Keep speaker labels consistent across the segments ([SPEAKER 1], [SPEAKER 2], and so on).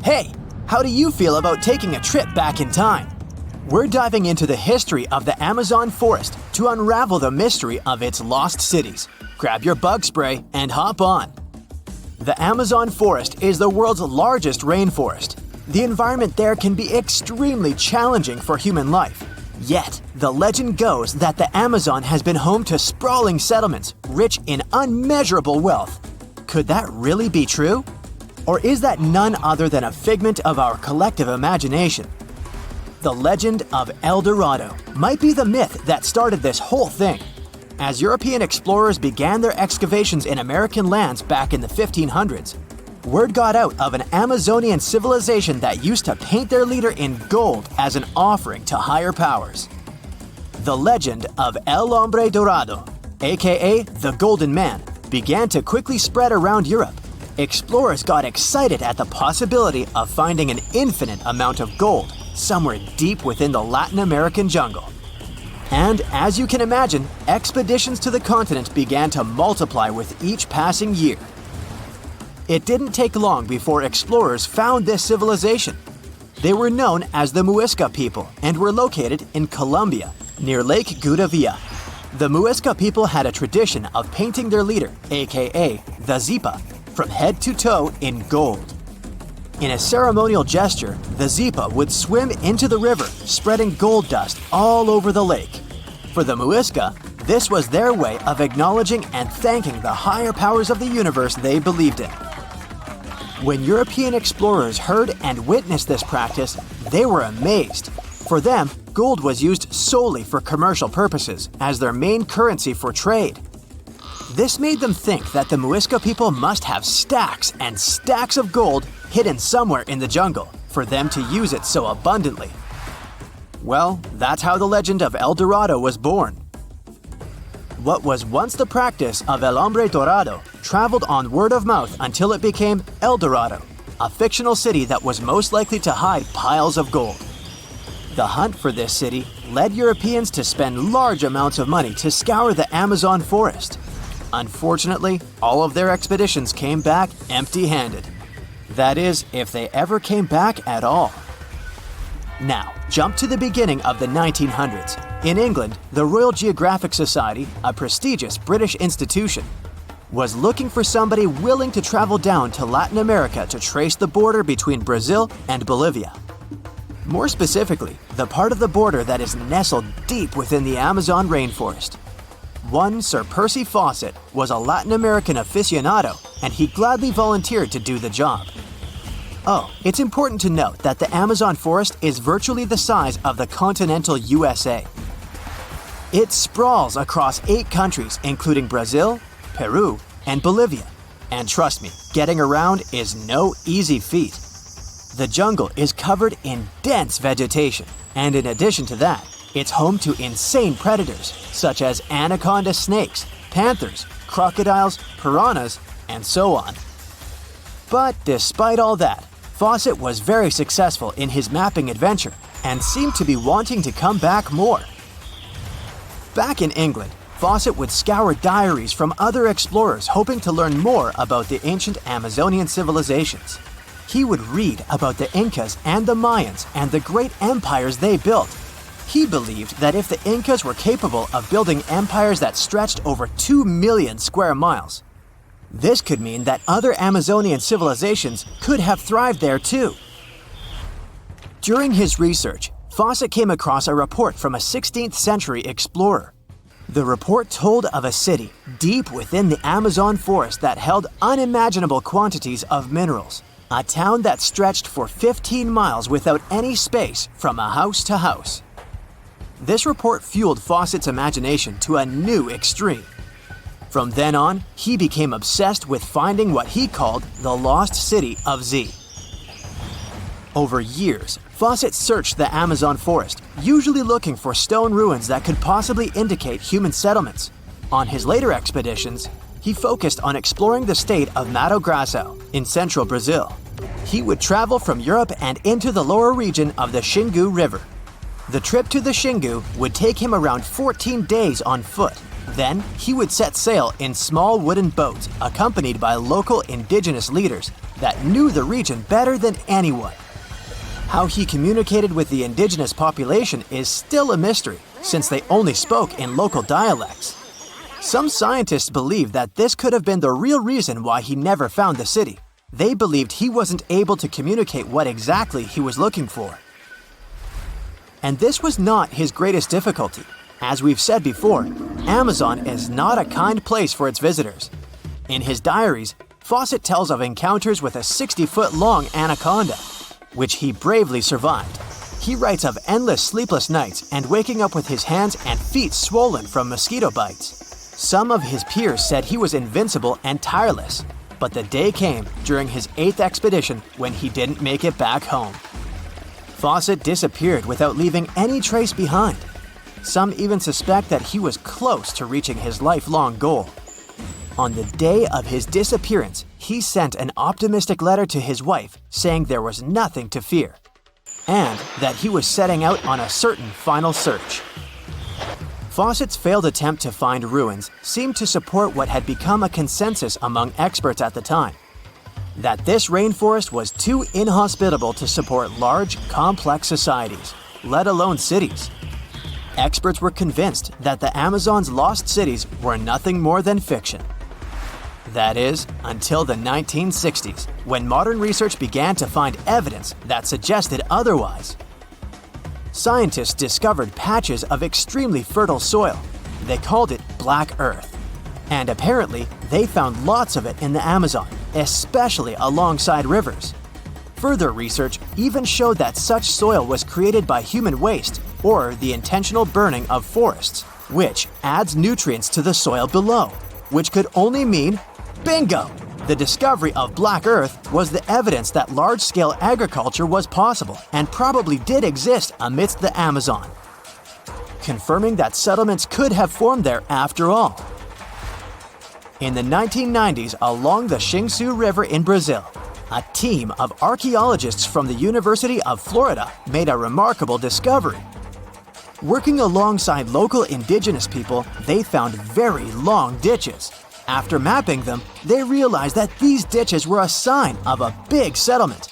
[SPEAKER 1] Hey, how do you feel about taking a trip back in time? We're diving into the history of the Amazon forest to unravel the mystery of its lost cities. Grab your bug spray and hop on. The Amazon forest is the world's largest rainforest. The environment there can be extremely challenging for human life. Yet, the legend goes that the Amazon has been home to sprawling settlements rich in unmeasurable wealth. Could that really be true? Or is that none other than a figment of our collective imagination? The legend of El Dorado might be the myth that started this whole thing. As European explorers began their excavations in American lands back in the 1500s, word got out of an Amazonian civilization that used to paint their leader in gold as an offering to higher powers. The legend of El Hombre Dorado, aka the Golden Man, began to quickly spread around Europe. Explorers got excited at the possibility of finding an infinite amount of gold somewhere deep within the Latin American jungle. And as you can imagine, expeditions to the continent began to multiply with each passing year. It didn't take long before explorers found this civilization. They were known as the Muisca people and were located in Colombia, near Lake Gudavia. The Muisca people had a tradition of painting their leader, aka the Zipa, from head to toe in gold. In a ceremonial gesture, the Zipa would swim into the river, spreading gold dust all over the lake. For the Muisca, this was their way of acknowledging and thanking the higher powers of the universe they believed in. When European explorers heard and witnessed this practice, they were amazed. For them, gold was used solely for commercial purposes as their main currency for trade. This made them think that the Muisca people must have stacks and stacks of gold hidden somewhere in the jungle for them to use it so abundantly. Well, that's how the legend of El Dorado was born. What was once the practice of El Hombre Dorado traveled on word of mouth until it became El Dorado, a fictional city that was most likely to hide piles of gold. The hunt for this city led Europeans to spend large amounts of money to scour the Amazon forest. Unfortunately, all of their expeditions came back empty-handed. That is, if they ever came back at all. Now, jump to the beginning of the 1900s. In England, the Royal Geographic Society, a prestigious British institution, was looking for somebody willing to travel down to Latin America to trace the border between Brazil and Bolivia. More specifically, the part of the border that is nestled deep within the Amazon rainforest. One Sir Percy Fawcett was a Latin American aficionado, and he gladly volunteered to do the job. Oh, it's important to note that the Amazon forest is virtually the size of the continental USA. It sprawls across 8 countries, including Brazil, Peru, and Bolivia. And trust me, getting around is no easy feat. The jungle is covered in dense vegetation, and in addition to that, it's home to insane predators such as anaconda snakes, panthers, crocodiles, piranhas, and so on. But despite all that, Fawcett was very successful in his mapping adventure and seemed to be wanting to come back more. Back in England, Fawcett would scour diaries from other explorers hoping to learn more about the ancient Amazonian civilizations. He would read about the Incas and the Mayans and the great empires they built. He believed that if the Incas were capable of building empires that stretched over 2 million square miles, this could mean that other Amazonian civilizations could have thrived there too. During his research, Fawcett came across a report from a 16th century explorer. The report told of a city deep within the Amazon forest that held unimaginable quantities of minerals, a town that stretched for 15 miles without any space from a house to house. This report fueled Fawcett's imagination to a new extreme. From then on, he became obsessed with finding what he called the lost city of Z. Over years, Fawcett searched the Amazon forest, usually looking for stone ruins that could possibly indicate human settlements. On his later expeditions, he focused on exploring the state of Mato Grosso in central Brazil. He would travel from Europe and into the lower region of the Xingu River. The trip to the Xingu would take him around 14 days on foot. Then, he would set sail in small wooden boats accompanied by local indigenous leaders that knew the region better than anyone. How he communicated with the indigenous population is still a mystery, since they only spoke in local dialects. Some scientists believe that this could have been the real reason why he never found the city. They believed he wasn't able to communicate what exactly he was looking for. And this was not his greatest difficulty. As we've said before, Amazon is not a kind place for its visitors. In his diaries, Fawcett tells of encounters with a 60-foot-long anaconda, which he bravely survived. He writes of endless sleepless nights and waking up with his hands and feet swollen from mosquito bites. Some of his peers said he was invincible and tireless, but the day came during his 8th expedition when he didn't make it back home. Fawcett disappeared without leaving any trace behind. Some even suspect that he was close to reaching his lifelong goal. On the day of his disappearance, he sent an optimistic letter to his wife saying there was nothing to fear, and that he was setting out on a certain final search. Fawcett's failed attempt to find ruins seemed to support what had become a consensus among experts at the time, that this rainforest was too inhospitable to support large, complex societies, let alone cities. Experts were convinced that the Amazon's lost cities were nothing more than fiction. That is, until the 1960s, when modern research began to find evidence that suggested otherwise. Scientists discovered patches of extremely fertile soil. They called it Black Earth. And apparently, they found lots of it in the Amazon, especially alongside rivers. Further research even showed that such soil was created by human waste or the intentional burning of forests, which adds nutrients to the soil below, which could only mean bingo! The discovery of Black Earth was the evidence that large-scale agriculture was possible and probably did exist amidst the Amazon, confirming that settlements could have formed there after all. In the 1990s, along the Xingsu River in Brazil, a team of archaeologists from the University of Florida made a remarkable discovery. Working alongside local indigenous people, they found very long ditches. After mapping them, they realized that these ditches were a sign of a big settlement.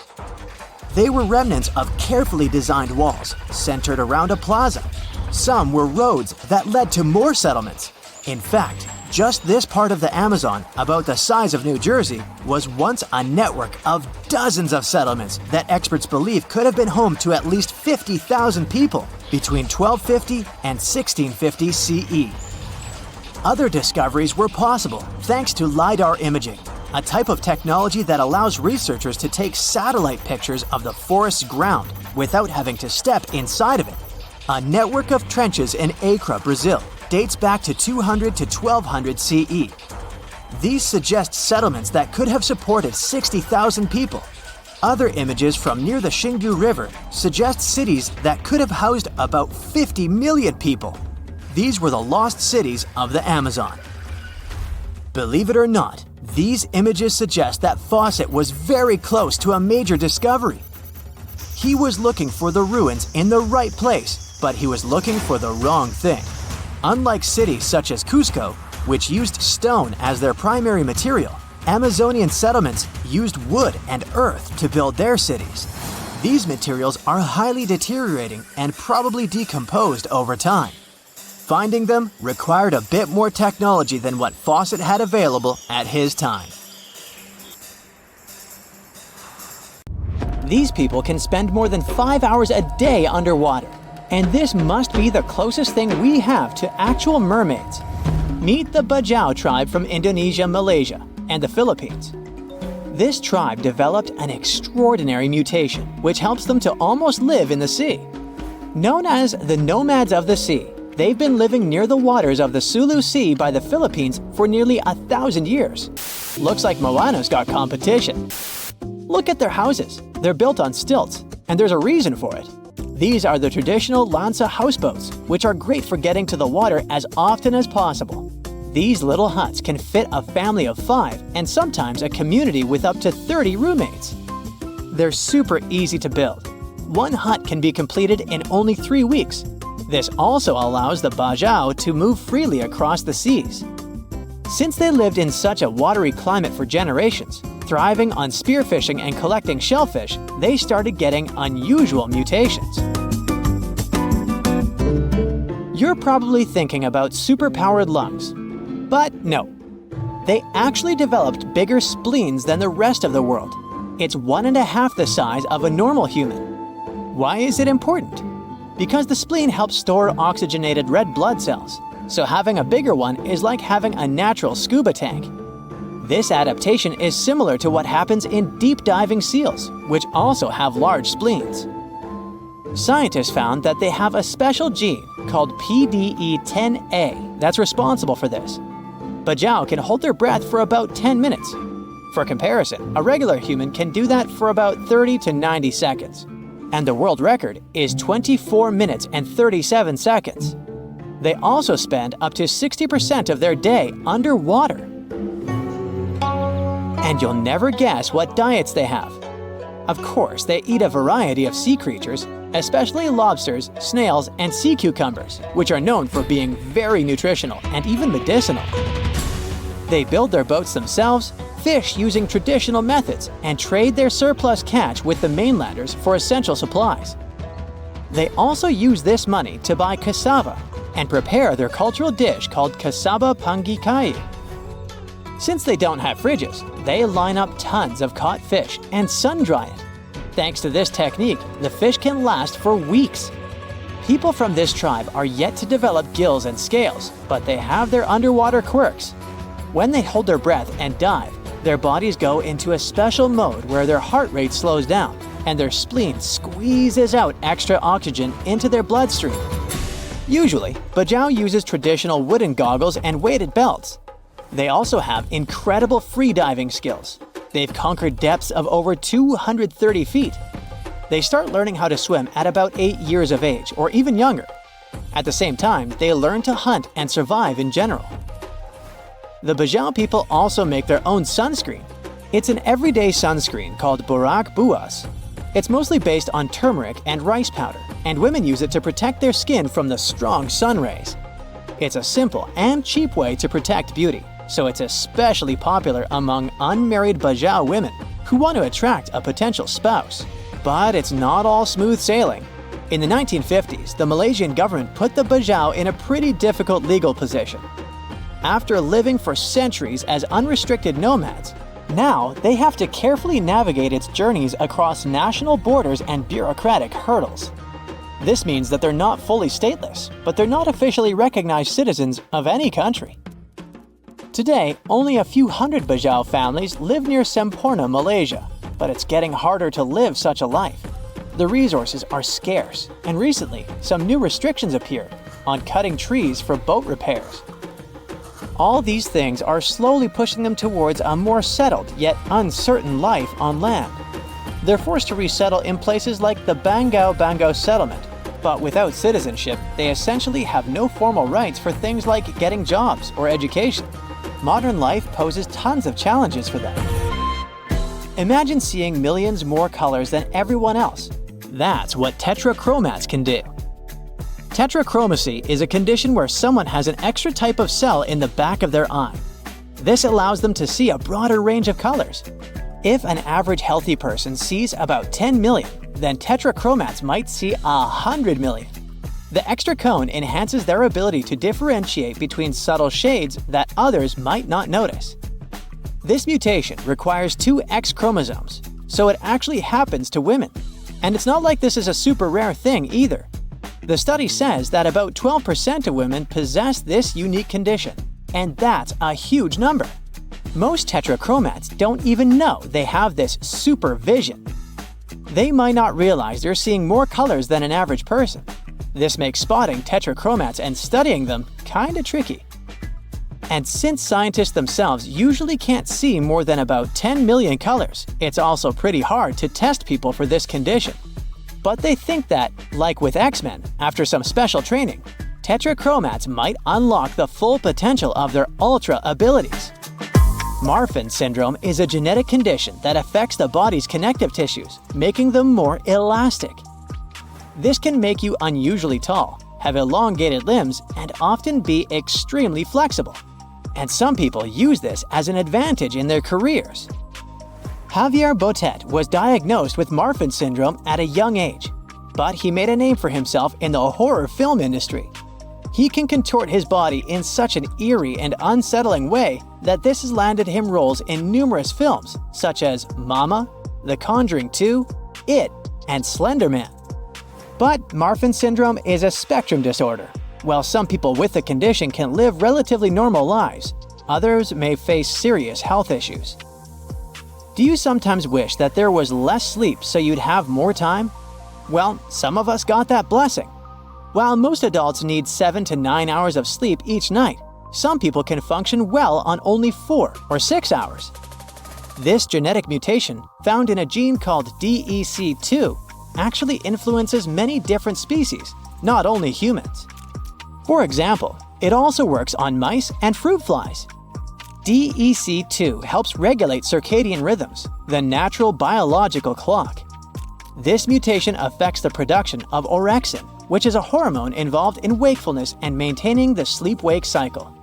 [SPEAKER 1] They were remnants of carefully designed walls centered around a plaza. Some were roads that led to more settlements. In fact, just this part of the Amazon, about the size of New Jersey, was once a network of dozens of settlements that experts believe could have been home to at least 50,000 people between 1250 and 1650 CE. Other discoveries were possible thanks to LiDAR imaging, a type of technology that allows researchers to take satellite pictures of the forest's ground without having to step inside of it. A network of trenches in Acre, Brazil, dates back to 200 to 1200 CE. These suggest settlements that could have supported 60,000 people. Other images from near the Xingu River suggest cities that could have housed about 50 million people. These were the lost cities of the Amazon. Believe it or not, these images suggest that Fawcett was very close to a major discovery. He was looking for the ruins in the right place, but he was looking for the wrong thing. Unlike cities such as Cusco, which used stone as their primary material, Amazonian settlements used wood and earth to build their cities. These materials are highly deteriorating and probably decomposed over time. Finding them required a bit more technology than what Fawcett had available at his time. These people can spend more than 5 hours a day underwater, and this must be the closest thing we have to actual mermaids. Meet the Bajau tribe from Indonesia, Malaysia, and the Philippines. This tribe developed an extraordinary mutation which helps them to almost live in the sea. Known as the nomads of the sea, they've been living near the waters of the Sulu Sea by the Philippines for nearly 1,000 years. Looks like Moana's got competition. Look at their houses. They're built on stilts, and there's a reason for it. These are the traditional lancha houseboats, which are great for getting to the water as often as possible. These little huts can fit a family of 5 and sometimes a community with up to 30 roommates. They're super easy to build. One hut can be completed in only 3 weeks. This also allows the Bajau to move freely across the seas. Since they lived in such a watery climate for generations, thriving on spearfishing and collecting shellfish, they started getting unusual mutations. You're probably thinking about superpowered lungs, but no. They actually developed bigger spleens than the rest of the world. It's 1.5 the size of a normal human. Why is it important? Because the spleen helps store oxygenated red blood cells, so having a bigger one is like having a natural scuba tank. This adaptation is similar to what happens in deep-diving seals, which also have large spleens. Scientists found that they have a special gene called PDE10A that's responsible for this. Bajau can hold their breath for about 10 minutes. For comparison, a regular human can do that for about 30 to 90 seconds. And the world record is 24 minutes and 37 seconds. They also spend up to 60% of their day underwater. And you'll never guess what diets they have. Of course, they eat a variety of sea creatures, especially lobsters, snails, and sea cucumbers, which are known for being very nutritional and even medicinal. They build their boats themselves, fish using traditional methods, and trade their surplus catch with the mainlanders for essential supplies. They also use this money to buy cassava and prepare their cultural dish called cassava pangikai. Since they don't have fridges, they line up tons of caught fish and sun-dry it. Thanks to this technique, the fish can last for weeks. People from this tribe are yet to develop gills and scales, but they have their underwater quirks. When they hold their breath and dive, their bodies go into a special mode where their heart rate slows down and their spleen squeezes out extra oxygen into their bloodstream. Usually, Bajau uses traditional wooden goggles and weighted belts. They also have incredible freediving skills. They've conquered depths of over 230 feet. They start learning how to swim at about 8 years of age, or even younger. At the same time, they learn to hunt and survive in general. The Bajau people also make their own sunscreen. It's an everyday sunscreen called Borak Buas. It's mostly based on turmeric and rice powder, and women use it to protect their skin from the strong sun rays. It's a simple and cheap way to protect beauty, so it's especially popular among unmarried Bajau women who want to attract a potential spouse. But it's not all smooth sailing. In the 1950s, the Malaysian government put the Bajau in a pretty difficult legal position. After living for centuries as unrestricted nomads, now they have to carefully navigate its journeys across national borders and bureaucratic hurdles. This means that they're not fully stateless, but they're not officially recognized citizens of any country. Today, only a few hundred Bajau families live near Semporna, Malaysia, but it's getting harder to live such a life. The resources are scarce, and recently, some new restrictions appeared on cutting trees for boat repairs. All these things are slowly pushing them towards a more settled yet uncertain life on land. They're forced to resettle in places like the Bangau settlement, but without citizenship, they essentially have no formal rights for things like getting jobs or education. Modern life poses tons of challenges for them. Imagine seeing millions more colors than everyone else. That's what tetrachromats can do. Tetrachromacy is a condition where someone has an extra type of cell in the back of their eye. This allows them to see a broader range of colors. If an average healthy person sees about 10 million, then tetrachromats might see 100 million. The extra cone enhances their ability to differentiate between subtle shades that others might not notice. This mutation requires 2 X chromosomes, so it actually happens to women. And it's not like this is a super rare thing either. The study says that about 12% of women possess this unique condition, and that's a huge number. Most tetrachromats don't even know they have this super vision. They might not realize they're seeing more colors than an average person. This makes spotting tetrachromats and studying them kinda tricky. And since scientists themselves usually can't see more than about 10 million colors, it's also pretty hard to test people for this condition. But they think that, like with X-Men, after some special training, tetrachromats might unlock the full potential of their ultra abilities. Marfan syndrome is a genetic condition that affects the body's connective tissues, making them more elastic. This can make you unusually tall, have elongated limbs, and often be extremely flexible. And some people use this as an advantage in their careers. Javier Botet was diagnosed with Marfan syndrome at a young age, but he made a name for himself in the horror film industry. He can contort his body in such an eerie and unsettling way that this has landed him roles in numerous films such as Mama, The Conjuring 2, It, and Slender Man. But Marfan syndrome is a spectrum disorder. While some people with the condition can live relatively normal lives, others may face serious health issues. Do you sometimes wish that there was less sleep so you'd have more time? Well, some of us got that blessing. While most adults need 7 to 9 hours of sleep each night, some people can function well on only 4 or 6 hours. This genetic mutation, found in a gene called DEC2, actually influences many different species, not only humans. For example, it also works on mice and fruit flies. DEC2 helps regulate circadian rhythms, the natural biological clock. This mutation affects the production of orexin, which is a hormone involved in wakefulness and maintaining the sleep-wake cycle.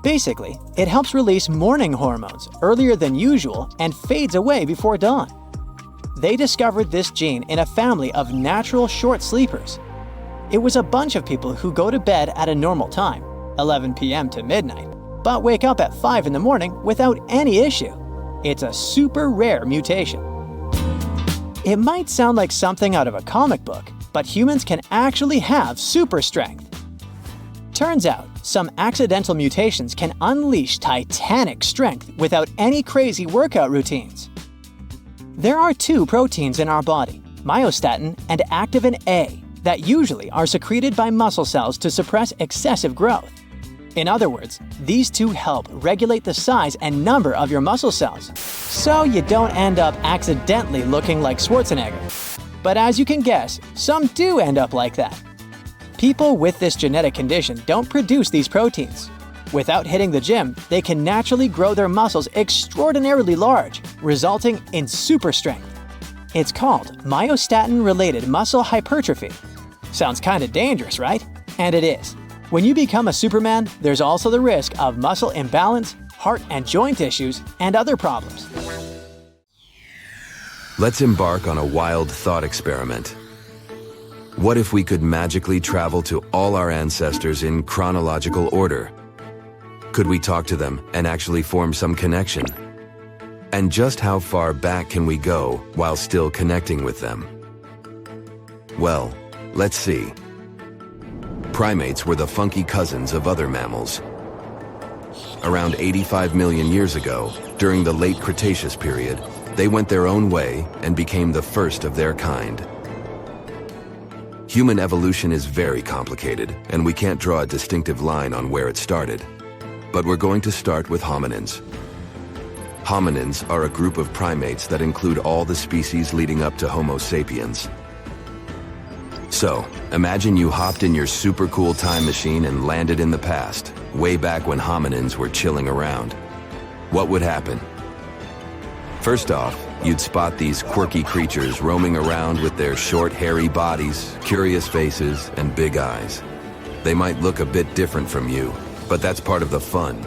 [SPEAKER 1] Basically, it helps release morning hormones earlier than usual and fades away before dawn. They discovered this gene in a family of natural short sleepers. It was a bunch of people who go to bed at a normal time, 11 p.m. to midnight, but wake up at 5 in the morning without any issue. It's a super rare mutation. It might sound like something out of a comic book, but humans can actually have super strength. Turns out, some accidental mutations can unleash titanic strength without any crazy workout routines. There are 2 proteins in our body, myostatin and activin A, that usually are secreted by muscle cells to suppress excessive growth. In other words, these 2 help regulate the size and number of your muscle cells, so you don't end up accidentally looking like Schwarzenegger. But as you can guess, some do end up like that. People with this genetic condition don't produce these proteins. Without hitting the gym, they can naturally grow their muscles extraordinarily large, resulting in super strength. It's called myostatin-related muscle hypertrophy. Sounds kinda dangerous, right? And it is. When you become a Superman, there's also the risk of muscle imbalance, heart and joint issues, and other problems.
[SPEAKER 2] Let's embark on a wild thought experiment. What if we could magically travel to all our ancestors in chronological order? Could we talk to them and actually form some connection? And just how far back can we go while still connecting with them? Well, let's see. Primates were the funky cousins of other mammals. Around 85 million years ago, during the late Cretaceous period, they went their own way and became the first of their kind. Human evolution is very complicated, and we can't draw a distinctive line on where it started. But we're going to start with hominins. Hominins are a group of primates that include all the species leading up to Homo sapiens. So, imagine you hopped in your super cool time machine and landed in the past, way back when hominins were chilling around. What would happen? First off, you'd spot these quirky creatures roaming around with their short, hairy bodies, curious faces, and big eyes. They might look a bit different from you, but that's part of the fun.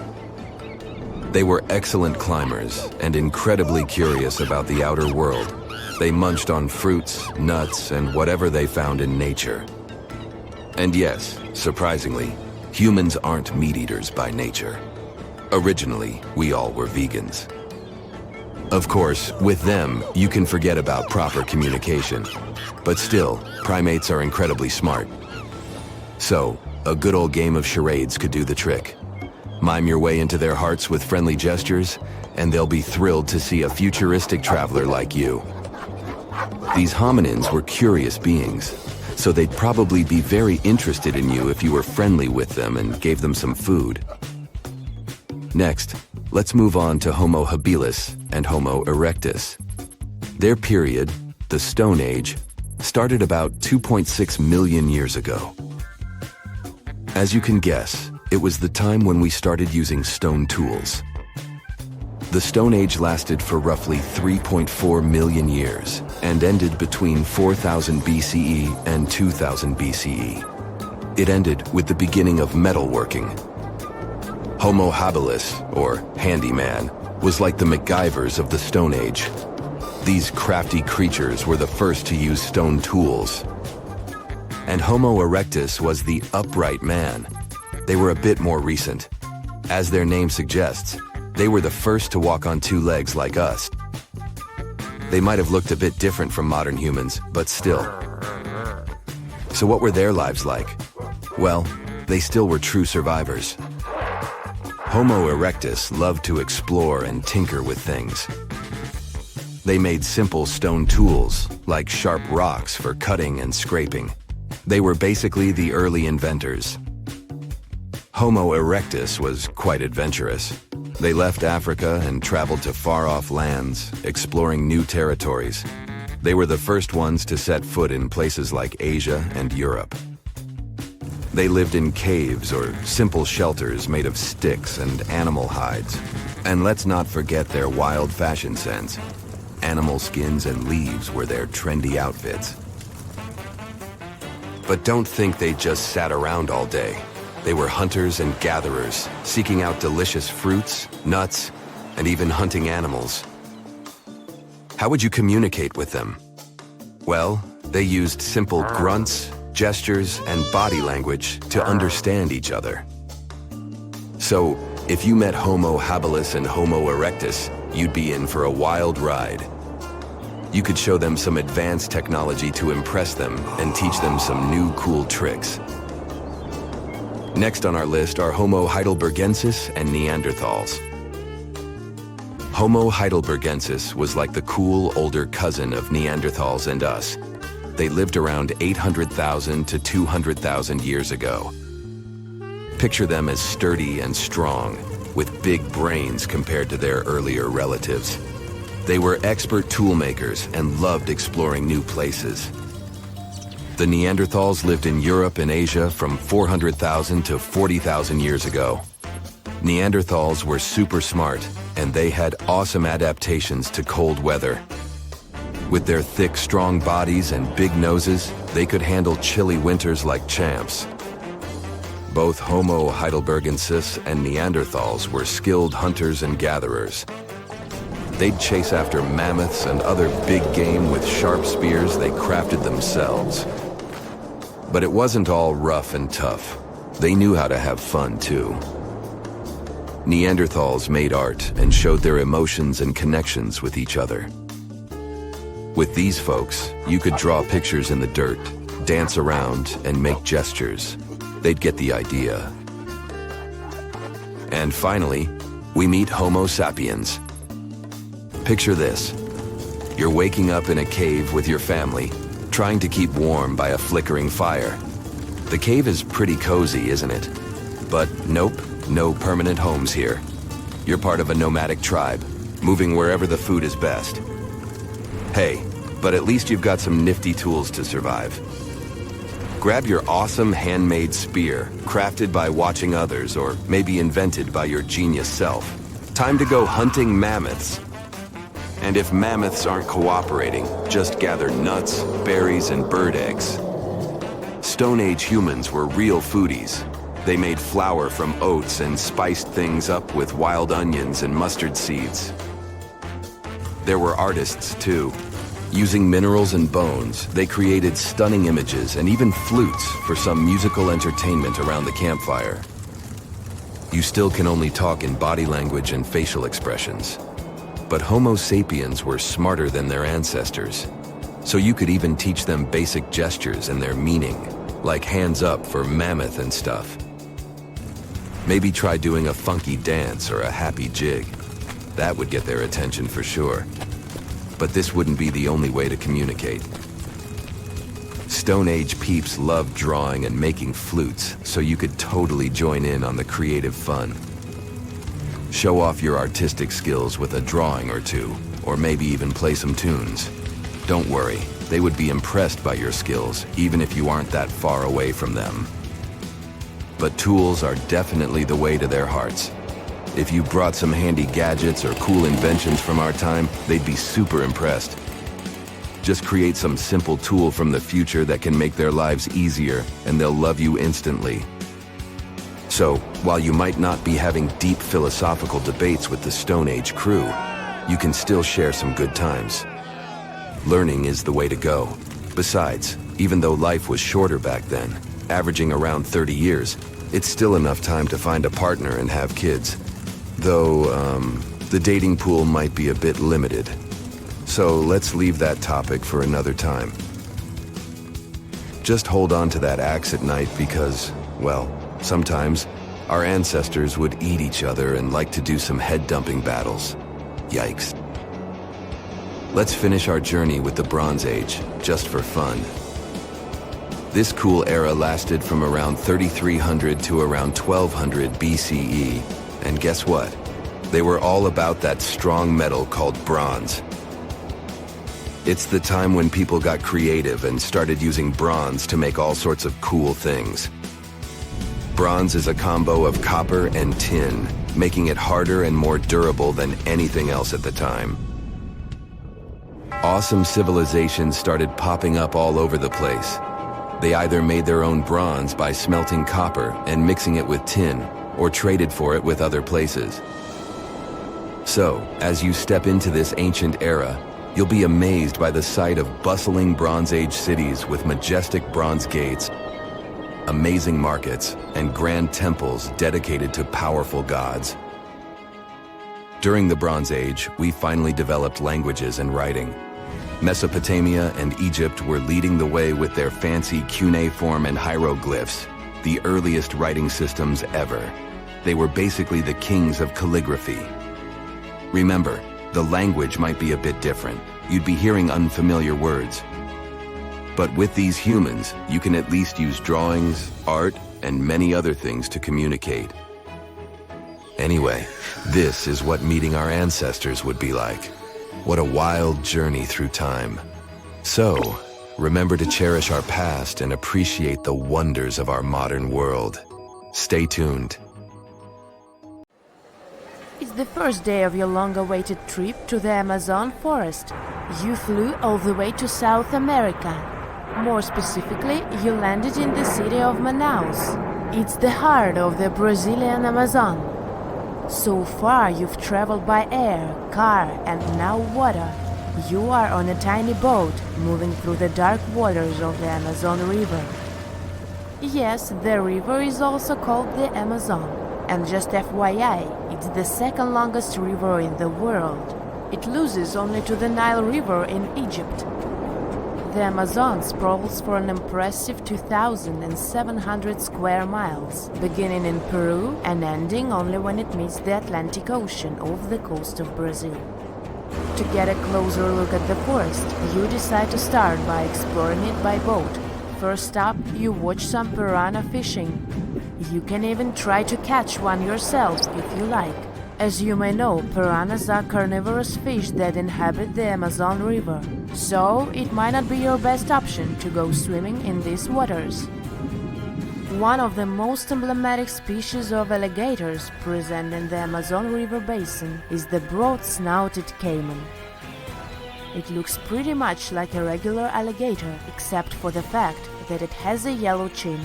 [SPEAKER 2] They were excellent climbers and incredibly curious about the outer world. They munched on fruits, nuts, and whatever they found in nature. And yes, surprisingly, humans aren't meat eaters by nature. Originally, we all were vegans. Of course, with them, you can forget about proper communication. But still, primates are incredibly smart. So, a good old game of charades could do the trick. Mime your way into their hearts with friendly gestures, and they'll be thrilled to see a futuristic traveler like you. These hominins were curious beings, so they'd probably be very interested in you if you were friendly with them and gave them some food. Next, let's move on to Homo habilis and Homo erectus. Their period, the Stone Age, started about 2.6 million years ago. As you can guess, it was the time when we started using stone tools. The Stone Age lasted for roughly 3.4 million years and ended between 4000 BCE and 2000 BCE. It ended with the beginning of metalworking. Homo habilis, or handyman, was like the MacGyvers of the Stone Age. These crafty creatures were the first to use stone tools. And Homo erectus was the upright man. They were a bit more recent. As their name suggests, they were the first to walk on two legs like us. They might have looked a bit different from modern humans, but still. So what were their lives like? Well, they still were true survivors. Homo erectus loved to explore and tinker with things. They made simple stone tools, like sharp rocks for cutting and scraping. They were basically the early inventors. Homo erectus was quite adventurous. They left Africa and traveled to far-off lands, exploring new territories. They were the first ones to set foot in places like Asia and Europe. They lived in caves or simple shelters made of sticks and animal hides. And let's not forget their wild fashion sense. Animal skins and leaves were their trendy outfits. But don't think they just sat around all day. They were hunters and gatherers, seeking out delicious fruits, nuts, and even hunting animals. How would you communicate with them? Well, they used simple grunts, gestures, and body language to understand each other. So, if you met Homo habilis and Homo erectus, you'd be in for a wild ride. You could show them some advanced technology to impress them and teach them some new cool tricks. Next on our list are Homo heidelbergensis and Neanderthals. Homo heidelbergensis was like the cool older cousin of Neanderthals and us. They lived around 800,000 to 200,000 years ago. Picture them as sturdy and strong, with big brains compared to their earlier relatives. They were expert tool makers and loved exploring new places. The Neanderthals lived in Europe and Asia from 400,000 to 40,000 years ago. Neanderthals were super smart, and they had awesome adaptations to cold weather. With their thick, strong bodies and big noses, they could handle chilly winters like champs. Both Homo heidelbergensis and Neanderthals were skilled hunters and gatherers. They'd chase after mammoths and other big game with sharp spears they crafted themselves. But it wasn't all rough and tough. They knew how to have fun too. Neanderthals made art and showed their emotions and connections with each other. With these folks, you could draw pictures in the dirt, dance around, and make gestures. They'd get the idea. And finally, we meet Homo sapiens. Picture this. You're waking up in a cave with your family, trying to keep warm by a flickering fire. The cave is pretty cozy, isn't it? But nope, no permanent homes here. You're part of a nomadic tribe, moving wherever the food is best. Hey, but at least you've got some nifty tools to survive. Grab your awesome handmade spear, crafted by watching others or maybe invented by your genius self. Time to go hunting mammoths. And if mammoths aren't cooperating, just gather nuts, berries, and bird eggs. Stone Age humans were real foodies. They made flour from oats and spiced things up with wild onions and mustard seeds. There were artists too. Using minerals and bones, they created stunning images and even flutes for some musical entertainment around the campfire. You still can only talk in body language and facial expressions. But Homo sapiens were smarter than their ancestors, so you could even teach them basic gestures and their meaning, like hands up for mammoth and stuff. Maybe try doing a funky dance or a happy jig. That would get their attention for sure. But this wouldn't be the only way to communicate. Stone Age peeps loved drawing and making flutes, so you could totally join in on the creative fun. Show off your artistic skills with a drawing or two, or maybe even play some tunes. Don't worry, they would be impressed by your skills, even if you aren't that far away from them. But tools are definitely the way to their hearts. If you brought some handy gadgets or cool inventions from our time, they'd be super impressed. Just create some simple tool from the future that can make their lives easier, and they'll love you instantly. So, while you might not be having deep philosophical debates with the Stone Age crew, you can still share some good times. Learning is the way to go. Besides, even though life was shorter back then, averaging around 30 years, it's still enough time to find a partner and have kids. Though, the dating pool might be a bit limited. So let's leave that topic for another time. Just hold on to that axe at night because, well, sometimes our ancestors would eat each other and like to do some head-dumping battles. Yikes. Let's finish our journey with the Bronze Age, just for fun. This cool era lasted from around 3300 to around 1200 BCE, and guess what? They were all about that strong metal called bronze. It's the time when people got creative and started using bronze to make all sorts of cool things. Bronze is a combo of copper and tin, making it harder and more durable than anything else at the time. Awesome civilizations started popping up all over the place. They either made their own bronze by smelting copper and mixing it with tin, or traded for it with other places. So, as you step into this ancient era, you'll be amazed by the sight of bustling Bronze Age cities with majestic bronze gates, amazing markets, and grand temples dedicated to powerful gods. During the Bronze Age, we finally developed languages and writing. Mesopotamia and Egypt were leading the way with their fancy cuneiform and hieroglyphs, the earliest writing systems ever. They were basically the kings of calligraphy. Remember, the language might be a bit different. You'd be hearing unfamiliar words. But with these humans, you can at least use drawings, art, and many other things to communicate. Anyway, this is what meeting our ancestors would be like. What a wild journey through time. So, remember to cherish our past and appreciate the wonders of our modern world. Stay tuned.
[SPEAKER 3] It's the first day of your long-awaited trip to the Amazon forest. You flew all the way to South America. More specifically, you landed in the city of Manaus. It's the heart of the Brazilian Amazon. So far, you've traveled by air, car, and now water. You are on a tiny boat, moving through the dark waters of the Amazon River. Yes, the river is also called the Amazon. And just FYI, it's the second longest river in the world. It loses only to the Nile River in Egypt. The Amazon sprawls for an impressive 2,700 square miles, beginning in Peru and ending only when it meets the Atlantic Ocean off the coast of Brazil. To get a closer look at the forest, you decide to start by exploring it by boat. First up, you watch some piranha fishing. You can even try to catch one yourself if you like. As you may know, piranhas are carnivorous fish that inhabit the Amazon River, so it might not be your best option to go swimming in these waters. One of the most emblematic species of alligators present in the Amazon River basin is the broad-snouted caiman. It looks pretty much like a regular alligator, except for the fact that it has a yellow chin.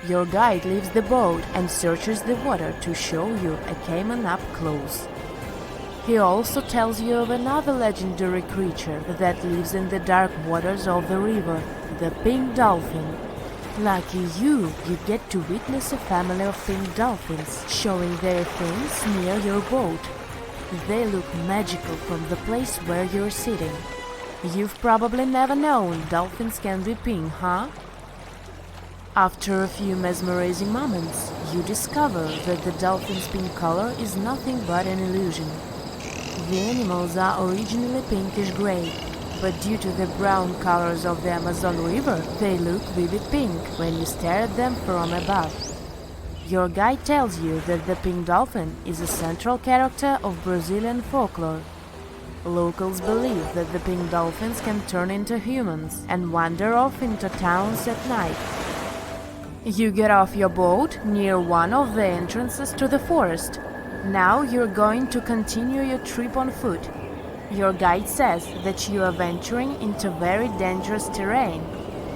[SPEAKER 3] Your guide leaves the boat and searches the water to show you a caiman up close. He also tells you of another legendary creature that lives in the dark waters of the river, the pink dolphin. Lucky you get to witness a family of pink dolphins showing their fins near your boat. They look magical from the place where you're sitting. You've probably never known dolphins can be pink, huh? After a few mesmerizing moments, you discover that the dolphin's pink color is nothing but an illusion. The animals are originally pinkish-gray, but due to the brown colors of the Amazon River, they look vivid pink when you stare at them from above. Your guide tells you that the pink dolphin is a central character of Brazilian folklore. Locals believe that the pink dolphins can turn into humans and wander off into towns at night. You get off your boat near one of the entrances to the forest. Now you're going to continue your trip on foot. Your guide says that you are venturing into very dangerous terrain.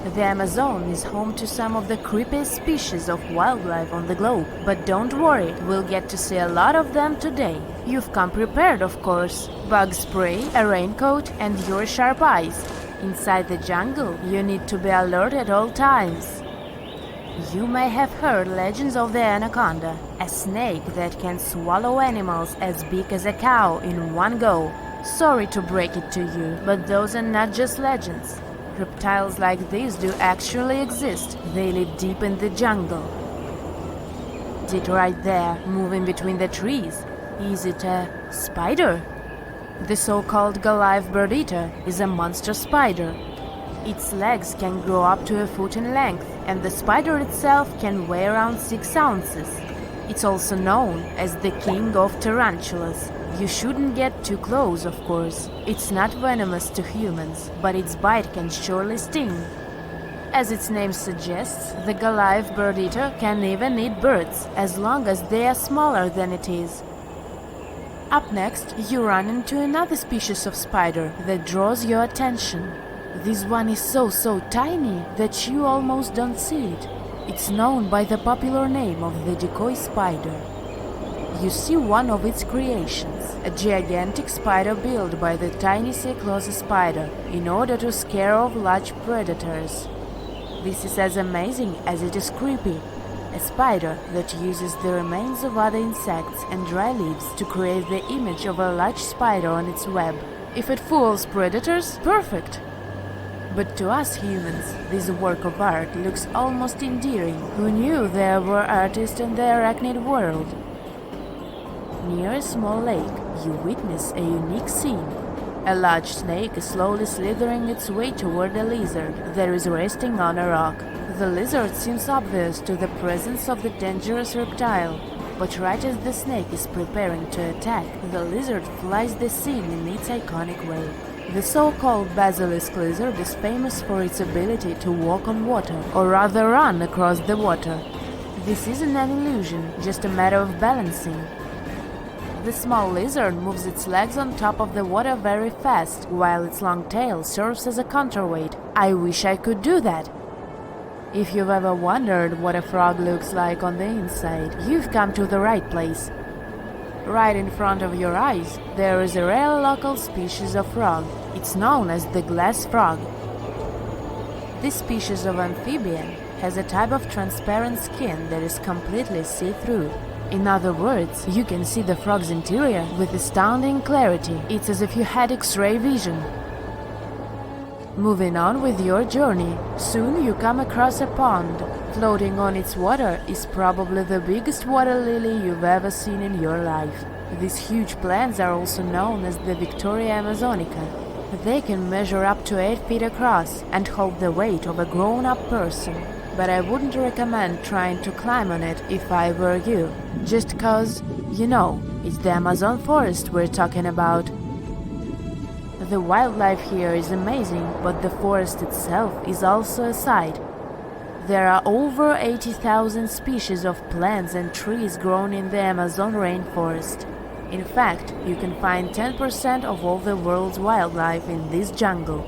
[SPEAKER 3] The Amazon is home to some of the creepiest species of wildlife on the globe. But don't worry, we'll get to see a lot of them today. You've come prepared, of course. Bug spray, a raincoat, and your sharp eyes. Inside the jungle, you need to be alert at all times. You may have heard legends of the anaconda, a snake that can swallow animals as big as a cow in one go. Sorry to break it to you, but those are not just legends. Reptiles like these do actually exist. They live deep in the jungle. Is it right there, moving between the trees? Is it a spider? The so-called Goliath bird-eater is a monster spider. Its legs can grow up to a foot in length, and the spider itself can weigh around 6 ounces. It's also known as the king of tarantulas. You shouldn't get too close, of course. It's not venomous to humans, but its bite can surely sting. As its name suggests, the Goliath bird-eater can even eat birds, as long as they are smaller than it is. Up next, you run into another species of spider that draws your attention. This one is so tiny that you almost don't see it. It's known by the popular name of the decoy spider. You see one of its creations, a gigantic spider built by the tiny Cyclosis spider in order to scare off large predators. This is as amazing as it is creepy. A spider that uses the remains of other insects and dry leaves to create the image of a large spider on its web. If it fools predators, perfect! But to us humans, this work of art looks almost endearing. Who knew there were artists in the arachnid world? Near a small lake, you witness a unique scene. A large snake is slowly slithering its way toward a lizard that is resting on a rock. The lizard seems obvious to the presence of the dangerous reptile, but right as the snake is preparing to attack, the lizard flies the scene in its iconic way. The so-called basilisk lizard is famous for its ability to walk on water, or rather run across the water. This isn't an illusion, just a matter of balancing. The small lizard moves its legs on top of the water very fast, while its long tail serves as a counterweight. I wish I could do that. If you've ever wondered what a frog looks like on the inside, you've come to the right place. Right in front of your eyes, there is a rare local species of frog. It's known as the glass frog. This species of amphibian has a type of transparent skin that is completely see-through. In other words, you can see the frog's interior with astounding clarity. It's as if you had X-ray vision. Moving on with your journey, soon you come across a pond. Floating on its water is probably the biggest water lily you've ever seen in your life. These huge plants are also known as the Victoria Amazonica. They can measure up to 8 feet across and hold the weight of a grown-up person. But I wouldn't recommend trying to climb on it if I were you. Just cause, you know, it's the Amazon forest we're talking about. The wildlife here is amazing, but the forest itself is also a sight. There are over 80,000 species of plants and trees grown in the Amazon rainforest. In fact, you can find 10% of all the world's wildlife in this jungle.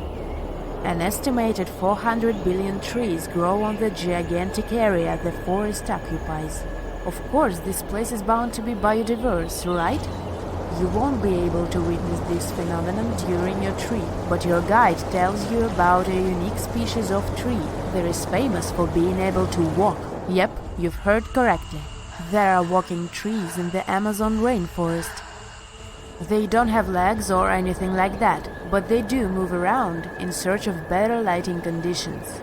[SPEAKER 3] An estimated 400 billion trees grow on the gigantic area the forest occupies. Of course, this place is bound to be biodiverse, right? You won't be able to witness this phenomenon during your trip, but your guide tells you about a unique species of tree that is famous for being able to walk. Yep, you've heard correctly. There are walking trees in the Amazon rainforest. They don't have legs or anything like that, but they do move around in search of better lighting conditions.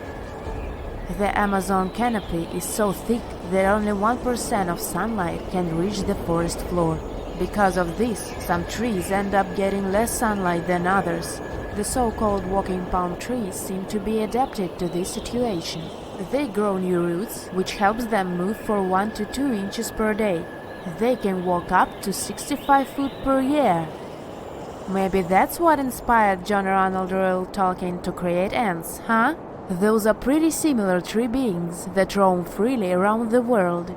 [SPEAKER 3] The Amazon canopy is so thick that only 1% of sunlight can reach the forest floor. Because of this, some trees end up getting less sunlight than others. The so-called walking palm trees seem to be adapted to this situation. They grow new roots, which helps them move for 1 to 2 inches per day. They can walk up to 65 feet per year. Maybe that's what inspired John Ronald Reuel Tolkien to create ants, huh? Those are pretty similar tree beings that roam freely around the world.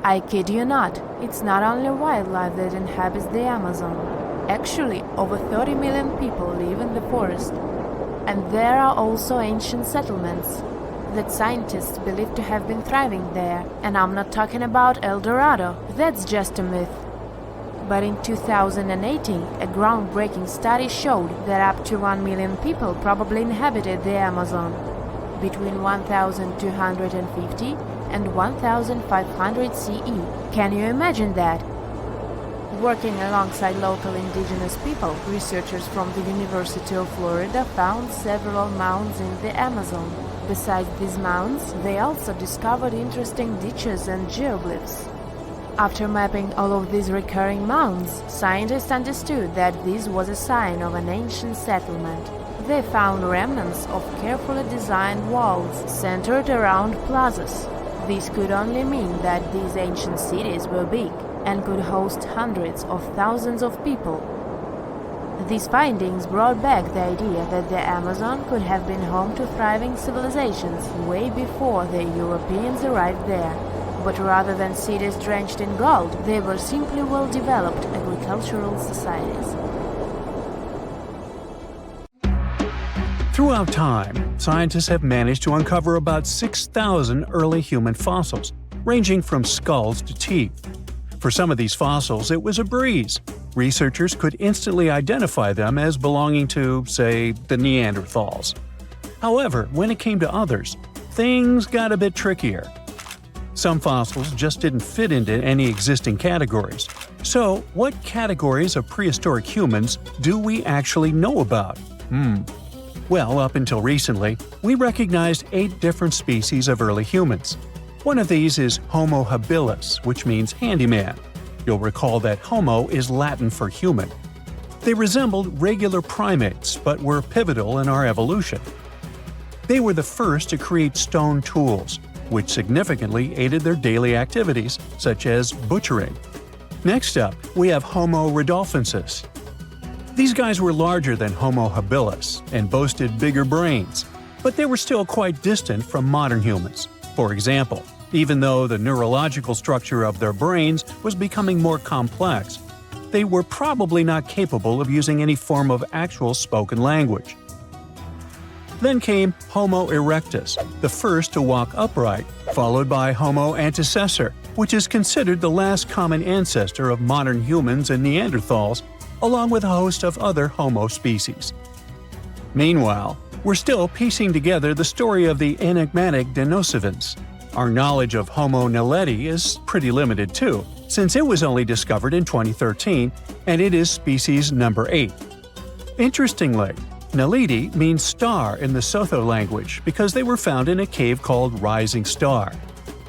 [SPEAKER 3] I kid you not, it's not only wildlife that inhabits the Amazon. Actually, over 30 million people live in the forest. And there are also ancient settlements that scientists believe to have been thriving there. And I'm not talking about El Dorado, that's just a myth. But in 2018, a groundbreaking study showed that up to 1 million people probably inhabited the Amazon between 1250 and 1500 CE. Can you imagine that? Working alongside local indigenous people, researchers from the University of Florida found several mounds in the Amazon. Besides these mounds, they also discovered interesting ditches and geoglyphs. After mapping all of these recurring mounds, scientists understood that this was a sign of an ancient settlement. They found remnants of carefully designed walls centered around plazas. This could only mean that these ancient cities were big and could host hundreds of thousands of people. These findings brought back the idea that the Amazon could have been home to thriving civilizations way before the Europeans arrived there. But rather than cities drenched in gold, they were simply well-developed agricultural societies.
[SPEAKER 4] Throughout time, scientists have managed to uncover about 6,000 early human fossils, ranging from skulls to teeth. For some of these fossils, it was a breeze. Researchers could instantly identify them as belonging to, say, the Neanderthals. However, when it came to others, things got a bit trickier. Some fossils just didn't fit into any existing categories. So, what categories of prehistoric humans do we actually know about? Well, up until recently, we recognized 8 different species of early humans. One of these is Homo habilis, which means handyman. You'll recall that Homo is Latin for human. They resembled regular primates, but were pivotal in our evolution. They were the first to create stone tools, which significantly aided their daily activities, such as butchering. Next up, we have Homo rudolfensis. These guys were larger than Homo habilis and boasted bigger brains, but they were still quite distant from modern humans. For example, even though the neurological structure of their brains was becoming more complex, they were probably not capable of using any form of actual spoken language. Then came Homo erectus, the first to walk upright, followed by Homo antecessor, which is considered the last common ancestor of modern humans and Neanderthals, along with a host of other Homo species. Meanwhile, we're still piecing together the story of the enigmatic Denisovans. Our knowledge of Homo naledi is pretty limited too, since it was only discovered in 2013, and it is species number 8. Interestingly, Naledi means star in the Sotho language because they were found in a cave called Rising Star.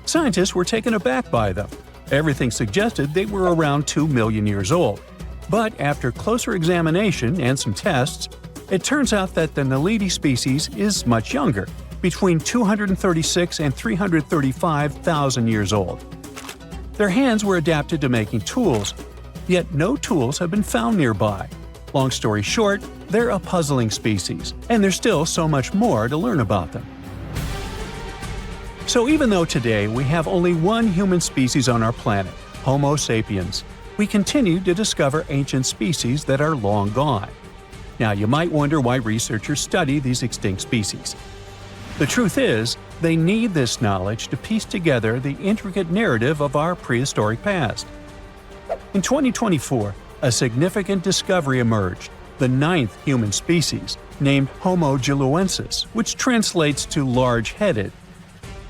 [SPEAKER 4] Scientists were taken aback by them. Everything suggested they were around 2 million years old. But after closer examination and some tests, it turns out that the Naledi species is much younger, between 236 and 335,000 years old. Their hands were adapted to making tools, yet no tools have been found nearby. Long story short, they're a puzzling species, and there's still so much more to learn about them. So even though today we have only one human species on our planet, Homo sapiens, we continue to discover ancient species that are long gone. Now you might wonder why researchers study these extinct species. The truth is, they need this knowledge to piece together the intricate narrative of our prehistoric past. In 2024, a significant discovery emerged, the 9th human species, named Homo giluensis, which translates to large-headed.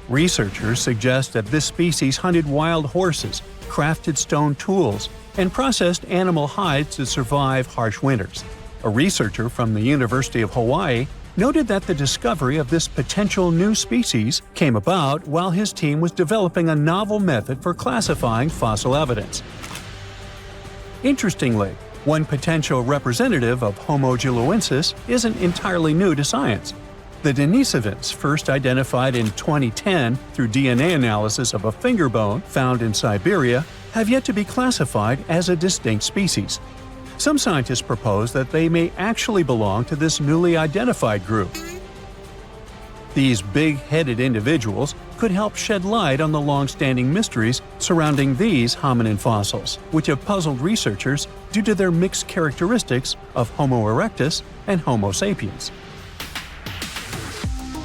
[SPEAKER 4] Researchers suggest that this species hunted wild horses, crafted stone tools, and processed animal hides to survive harsh winters. A researcher from the University of Hawaii noted that the discovery of this potential new species came about while his team was developing a novel method for classifying fossil evidence. Interestingly, one potential representative of Homo giluensis isn't entirely new to science. The Denisovans, first identified in 2010 through DNA analysis of a finger bone found in Siberia, have yet to be classified as a distinct species. Some scientists propose that they may actually belong to this newly identified group. These big-headed individuals could help shed light on the long-standing mysteries surrounding these hominin fossils, which have puzzled researchers due to their mixed characteristics of Homo erectus and Homo sapiens.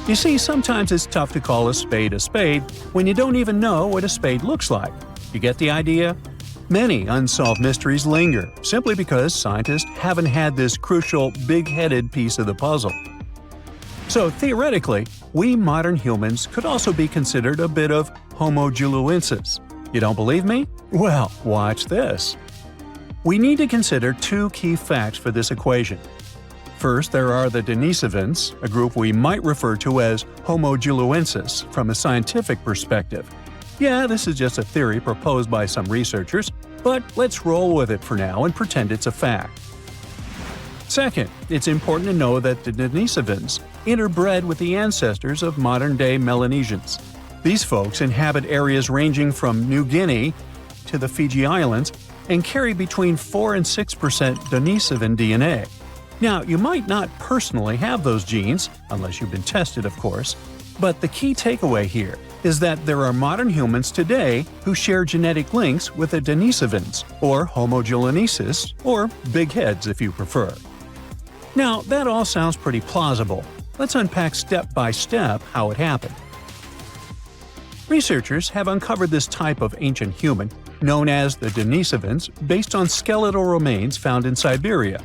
[SPEAKER 4] You see, sometimes it's tough to call a spade when you don't even know what a spade looks like. You get the idea? Many unsolved mysteries linger, simply because scientists haven't had this crucial, big-headed piece of the puzzle. So theoretically, we modern humans could also be considered a bit of Homo juluensis. You don't believe me? Well, watch this. We need to consider two key facts for this equation. First, there are the Denisovans, a group we might refer to as Homo juluensis from a scientific perspective. Yeah, this is just a theory proposed by some researchers, but let's roll with it for now and pretend it's a fact. Second, it's important to know that the Denisovans interbred with the ancestors of modern-day Melanesians. These folks inhabit areas ranging from New Guinea to the Fiji Islands and carry between 4 and 6% Denisovan DNA. Now, you might not personally have those genes, unless you've been tested, of course, but the key takeaway here is that there are modern humans today who share genetic links with the Denisovans, or Homo juluensis, or big heads if you prefer. Now, that all sounds pretty plausible. Let's unpack step by step how it happened. Researchers have uncovered this type of ancient human, known as the Denisovans, based on skeletal remains found in Siberia.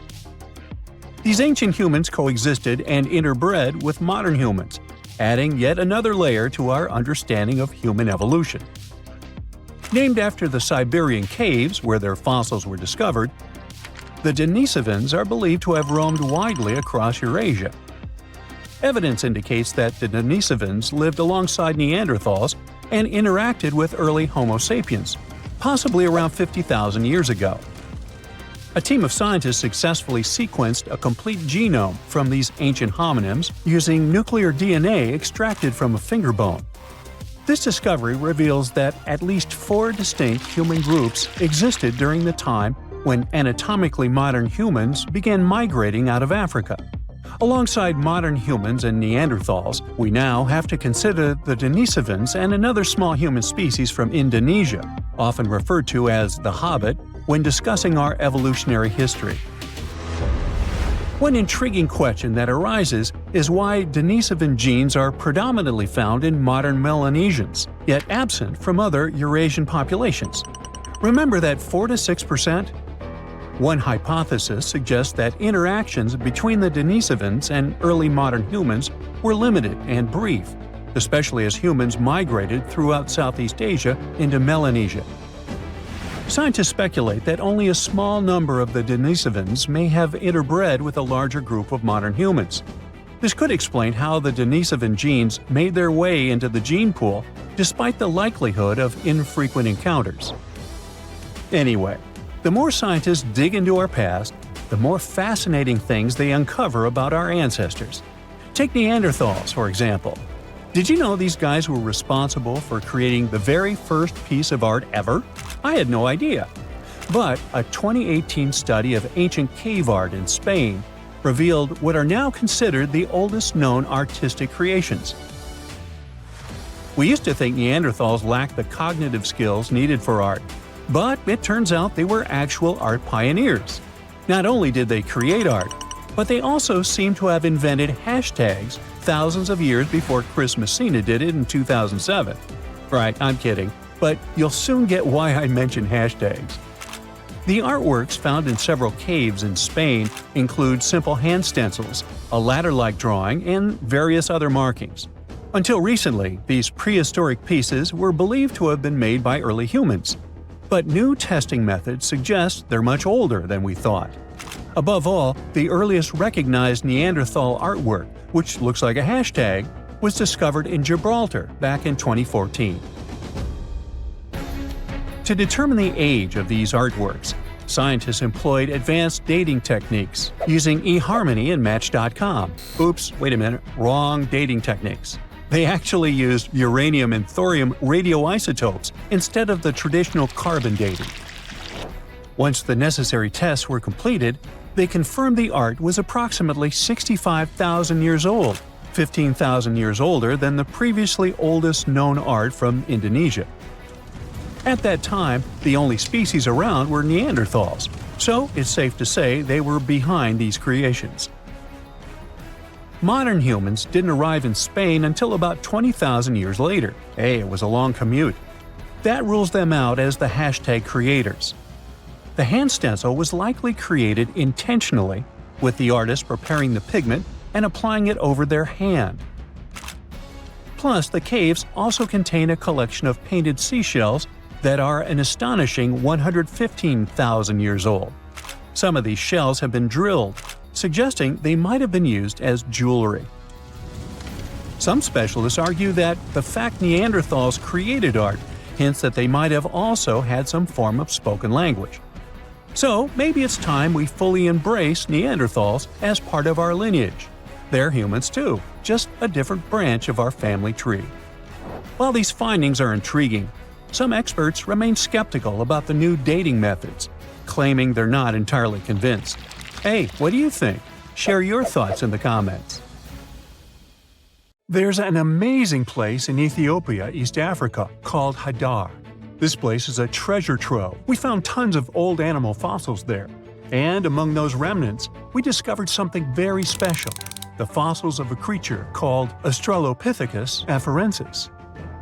[SPEAKER 4] These ancient humans coexisted and interbred with modern humans, adding yet another layer to our understanding of human evolution. Named after the Siberian caves where their fossils were discovered, the Denisovans are believed to have roamed widely across Eurasia. Evidence indicates that the Denisovans lived alongside Neanderthals and interacted with early Homo sapiens, possibly around 50,000 years ago. A team of scientists successfully sequenced a complete genome from these ancient hominins using nuclear DNA extracted from a finger bone. This discovery reveals that at least 4 distinct human groups existed during the time when anatomically modern humans began migrating out of Africa. Alongside modern humans and Neanderthals, we now have to consider the Denisovans and another small human species from Indonesia, often referred to as the Hobbit, when discussing our evolutionary history. One intriguing question that arises is why Denisovan genes are predominantly found in modern Melanesians, yet absent from other Eurasian populations. Remember that 4 to 6%? One hypothesis suggests that interactions between the Denisovans and early modern humans were limited and brief, especially as humans migrated throughout Southeast Asia into Melanesia. Scientists speculate that only a small number of the Denisovans may have interbred with a larger group of modern humans. This could explain how the Denisovan genes made their way into the gene pool despite the likelihood of infrequent encounters. Anyway, the more scientists dig into our past, the more fascinating things they uncover about our ancestors. Take Neanderthals, for example. Did you know these guys were responsible for creating the very first piece of art ever? I had no idea. But a 2018 study of ancient cave art in Spain revealed what are now considered the oldest known artistic creations. We used to think Neanderthals lacked the cognitive skills needed for art, but it turns out they were actual art pioneers. Not only did they create art, but they also seem to have invented hashtags thousands of years before Chris Messina did it in 2007. Right, I'm kidding, but you'll soon get why I mention hashtags. The artworks found in several caves in Spain include simple hand stencils, a ladder-like drawing, and various other markings. Until recently, these prehistoric pieces were believed to have been made by early humans. But new testing methods suggest they're much older than we thought. Above all, the earliest recognized Neanderthal artwork, which looks like a hashtag, was discovered in Gibraltar back in 2014. To determine the age of these artworks, scientists employed advanced dating techniques using eHarmony and Match.com. Oops, wait a minute, wrong dating techniques. They actually used uranium and thorium radioisotopes instead of the traditional carbon dating. Once the necessary tests were completed, they confirmed the art was approximately 65,000 years old, 15,000 years older than the previously oldest known art from Indonesia. At that time, the only species around were Neanderthals, so it's safe to say they were behind these creations. Modern humans didn't arrive in Spain until about 20,000 years later. Hey, it was a long commute. That rules them out as the hashtag creators. The hand stencil was likely created intentionally, with the artist preparing the pigment and applying it over their hand. Plus, the caves also contain a collection of painted seashells that are an astonishing 115,000 years old. Some of these shells have been drilled, suggesting they might have been used as jewelry. Some specialists argue that the fact Neanderthals created art hints that they might have also had some form of spoken language. So maybe it's time we fully embrace Neanderthals as part of our lineage. They're humans too, just a different branch of our family tree. While these findings are intriguing, some experts remain skeptical about the new dating methods, claiming they're not entirely convinced. Hey, what do you think? Share your thoughts in the comments. There's an amazing place in Ethiopia, East Africa, called Hadar. This place is a treasure trove. We found tons of old animal fossils there. And among those remnants, we discovered something very special: the fossils of a creature called Australopithecus afarensis.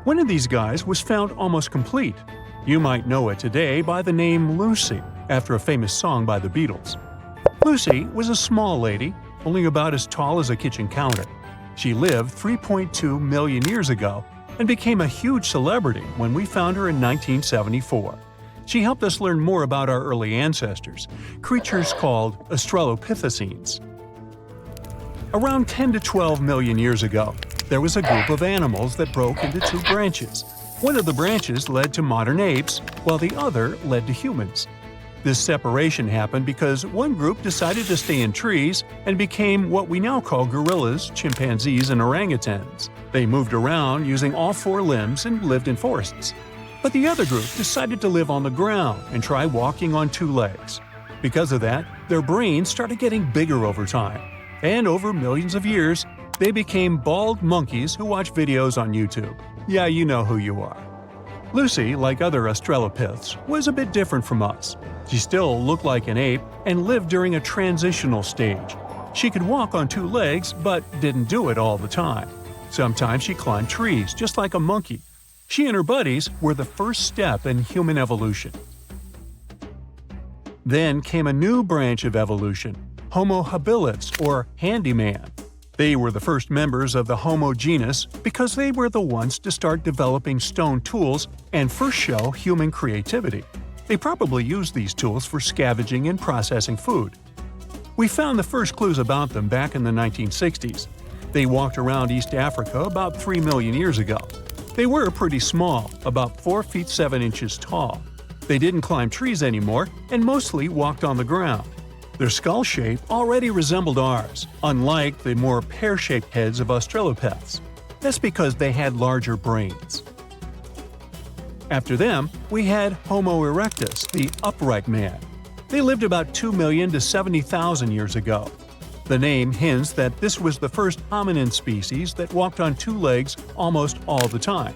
[SPEAKER 4] One of these guys was found almost complete. You might know it today by the name Lucy, after a famous song by the Beatles. Lucy was a small lady, only about as tall as a kitchen counter. She lived 3.2 million years ago and became a huge celebrity when we found her in 1974. She helped us learn more about our early ancestors, creatures called Australopithecines. Around 10 to 12 million years ago, there was a group of animals that broke into two branches. One of the branches led to modern apes, while the other led to humans. This separation happened because one group decided to stay in trees and became what we now call gorillas, chimpanzees, and orangutans. They moved around using all four limbs and lived in forests. But the other group decided to live on the ground and try walking on two legs. Because of that, their brains started getting bigger over time. And over millions of years, they became bald monkeys who watch videos on YouTube. Yeah, you know who you are. Lucy, like other Australopiths, was a bit different from us. She still looked like an ape and lived during a transitional stage. She could walk on two legs, but didn't do it all the time. Sometimes she climbed trees, just like a monkey. She and her buddies were the first step in human evolution. Then came a new branch of evolution, Homo habilis, or handyman. They were the first members of the Homo genus because they were the ones to start developing stone tools and first show human creativity. They probably used these tools for scavenging and processing food. We found the first clues about them back in the 1960s. They walked around East Africa about 3 million years ago. They were pretty small, about 4 feet 7 inches tall. They didn't climb trees anymore and mostly walked on the ground. Their skull shape already resembled ours, unlike the more pear-shaped heads of Australopiths. That's because they had larger brains. After them, we had Homo erectus, the upright man. They lived about 2 million to 70,000 years ago. The name hints that this was the first hominin species that walked on two legs almost all the time.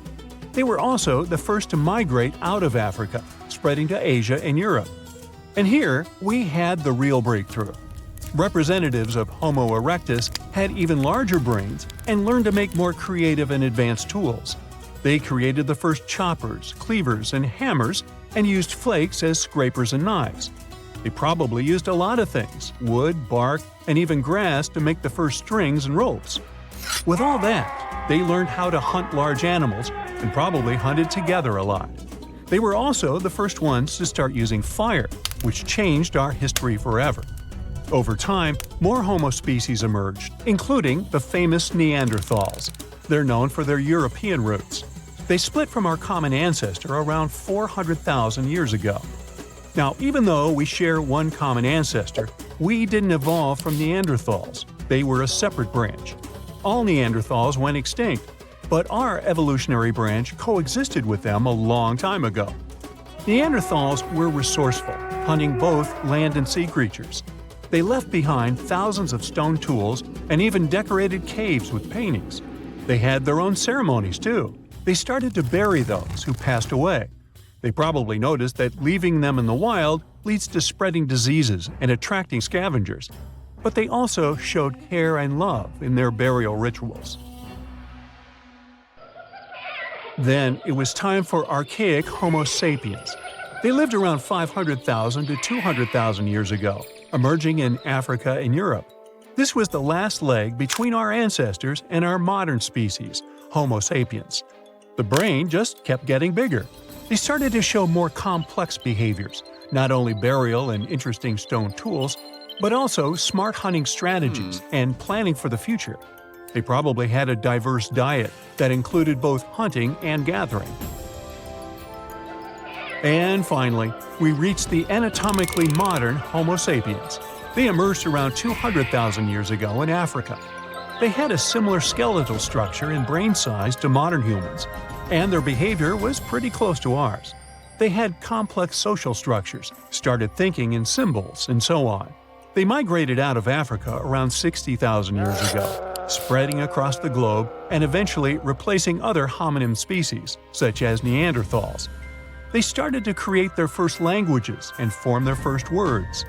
[SPEAKER 4] They were also the first to migrate out of Africa, spreading to Asia and Europe. And here, we had the real breakthrough. Representatives of Homo erectus had even larger brains and learned to make more creative and advanced tools. They created the first choppers, cleavers, and hammers, and used flakes as scrapers and knives. They probably used a lot of things, wood, bark, and even grass to make the first strings and ropes. With all that, they learned how to hunt large animals and probably hunted together a lot. They were also the first ones to start using fire, which changed our history forever. Over time, more Homo species emerged, including the famous Neanderthals. They're known for their European roots. They split from our common ancestor around 400,000 years ago. Now, even though we share one common ancestor, we didn't evolve from Neanderthals. They were a separate branch. All Neanderthals went extinct, but our evolutionary branch coexisted with them a long time ago. Neanderthals were resourceful, hunting both land and sea creatures. They left behind thousands of stone tools and even decorated caves with paintings. They had their own ceremonies, too. They started to bury those who passed away. They probably noticed that leaving them in the wild leads to spreading diseases and attracting scavengers. but they also showed care and love in their burial rituals. Then it was time for archaic Homo sapiens. They lived around 500,000 to 200,000 years ago, emerging in Africa and Europe. This was the last leg between our ancestors and our modern species, Homo sapiens. The brain just kept getting bigger. They started to show more complex behaviors, not only burial and interesting stone tools, but also smart hunting strategies and planning for the future. They probably had a diverse diet that included both hunting and gathering. And finally, we reached the anatomically modern Homo sapiens. They emerged around 200,000 years ago in Africa. They had a similar skeletal structure and brain size to modern humans, and their behavior was pretty close to ours. They had complex social structures, started thinking in symbols, and so on. They migrated out of Africa around 60,000 years ago, spreading across the globe and eventually replacing other hominin species, such as Neanderthals. They started to create their first languages and form their first words.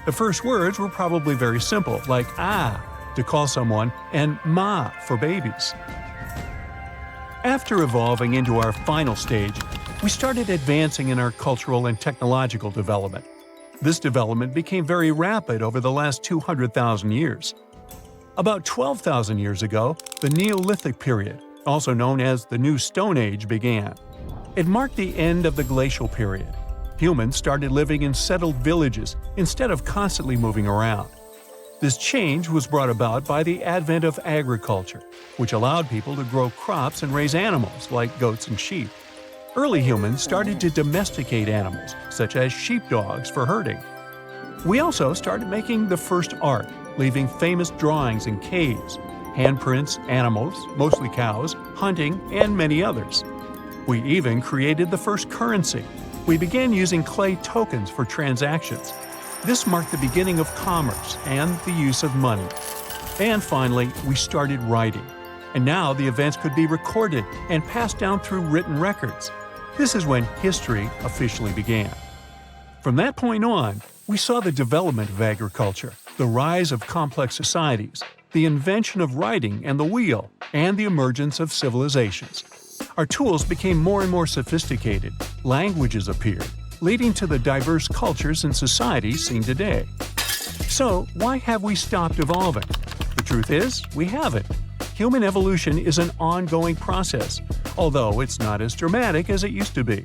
[SPEAKER 4] The first words were probably very simple, like "ah" to call someone and "ma" for babies. After evolving into our final stage, we started advancing in our cultural and technological development. This development became very rapid over the last 200,000 years. About 12,000 years ago, the Neolithic period, also known as the New Stone Age, began. It marked the end of the glacial period. Humans started living in settled villages instead of constantly moving around. This change was brought about by the advent of agriculture, which allowed people to grow crops and raise animals like goats and sheep. Early humans started to domesticate animals, such as sheepdogs, for herding. We also started making the first art, leaving famous drawings in caves, handprints, animals, mostly cows, hunting, and many others. We even created the first currency. We began using clay tokens for transactions. This marked the beginning of commerce and the use of money. And finally, we started writing. And now the events could be recorded and passed down through written records. This is when history officially began. From that point on, we saw the development of agriculture, the rise of complex societies, the invention of writing and the wheel, and the emergence of civilizations. Our tools became more and more sophisticated, languages appeared, leading to the diverse cultures and societies seen today. So, why have we stopped evolving? The truth is, we haven't. Human evolution is an ongoing process, although it's not as dramatic as it used to be.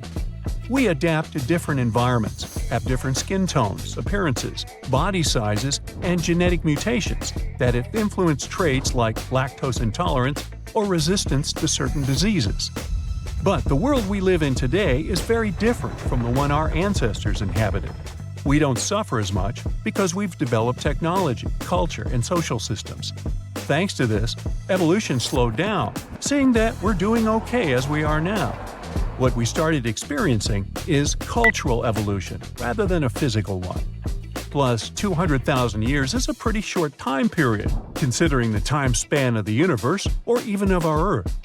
[SPEAKER 4] We adapt to different environments, have different skin tones, appearances, body sizes, and genetic mutations that have influenced traits like lactose intolerance or resistance to certain diseases. But the world we live in today is very different from the one our ancestors inhabited. We don't suffer as much because we've developed technology, culture, and social systems. Thanks to this, evolution slowed down, seeing that we're doing okay as we are now. What we started experiencing is cultural evolution rather than a physical one. Plus, 200,000 years is a pretty short time period, considering the time span of the universe or even of our Earth.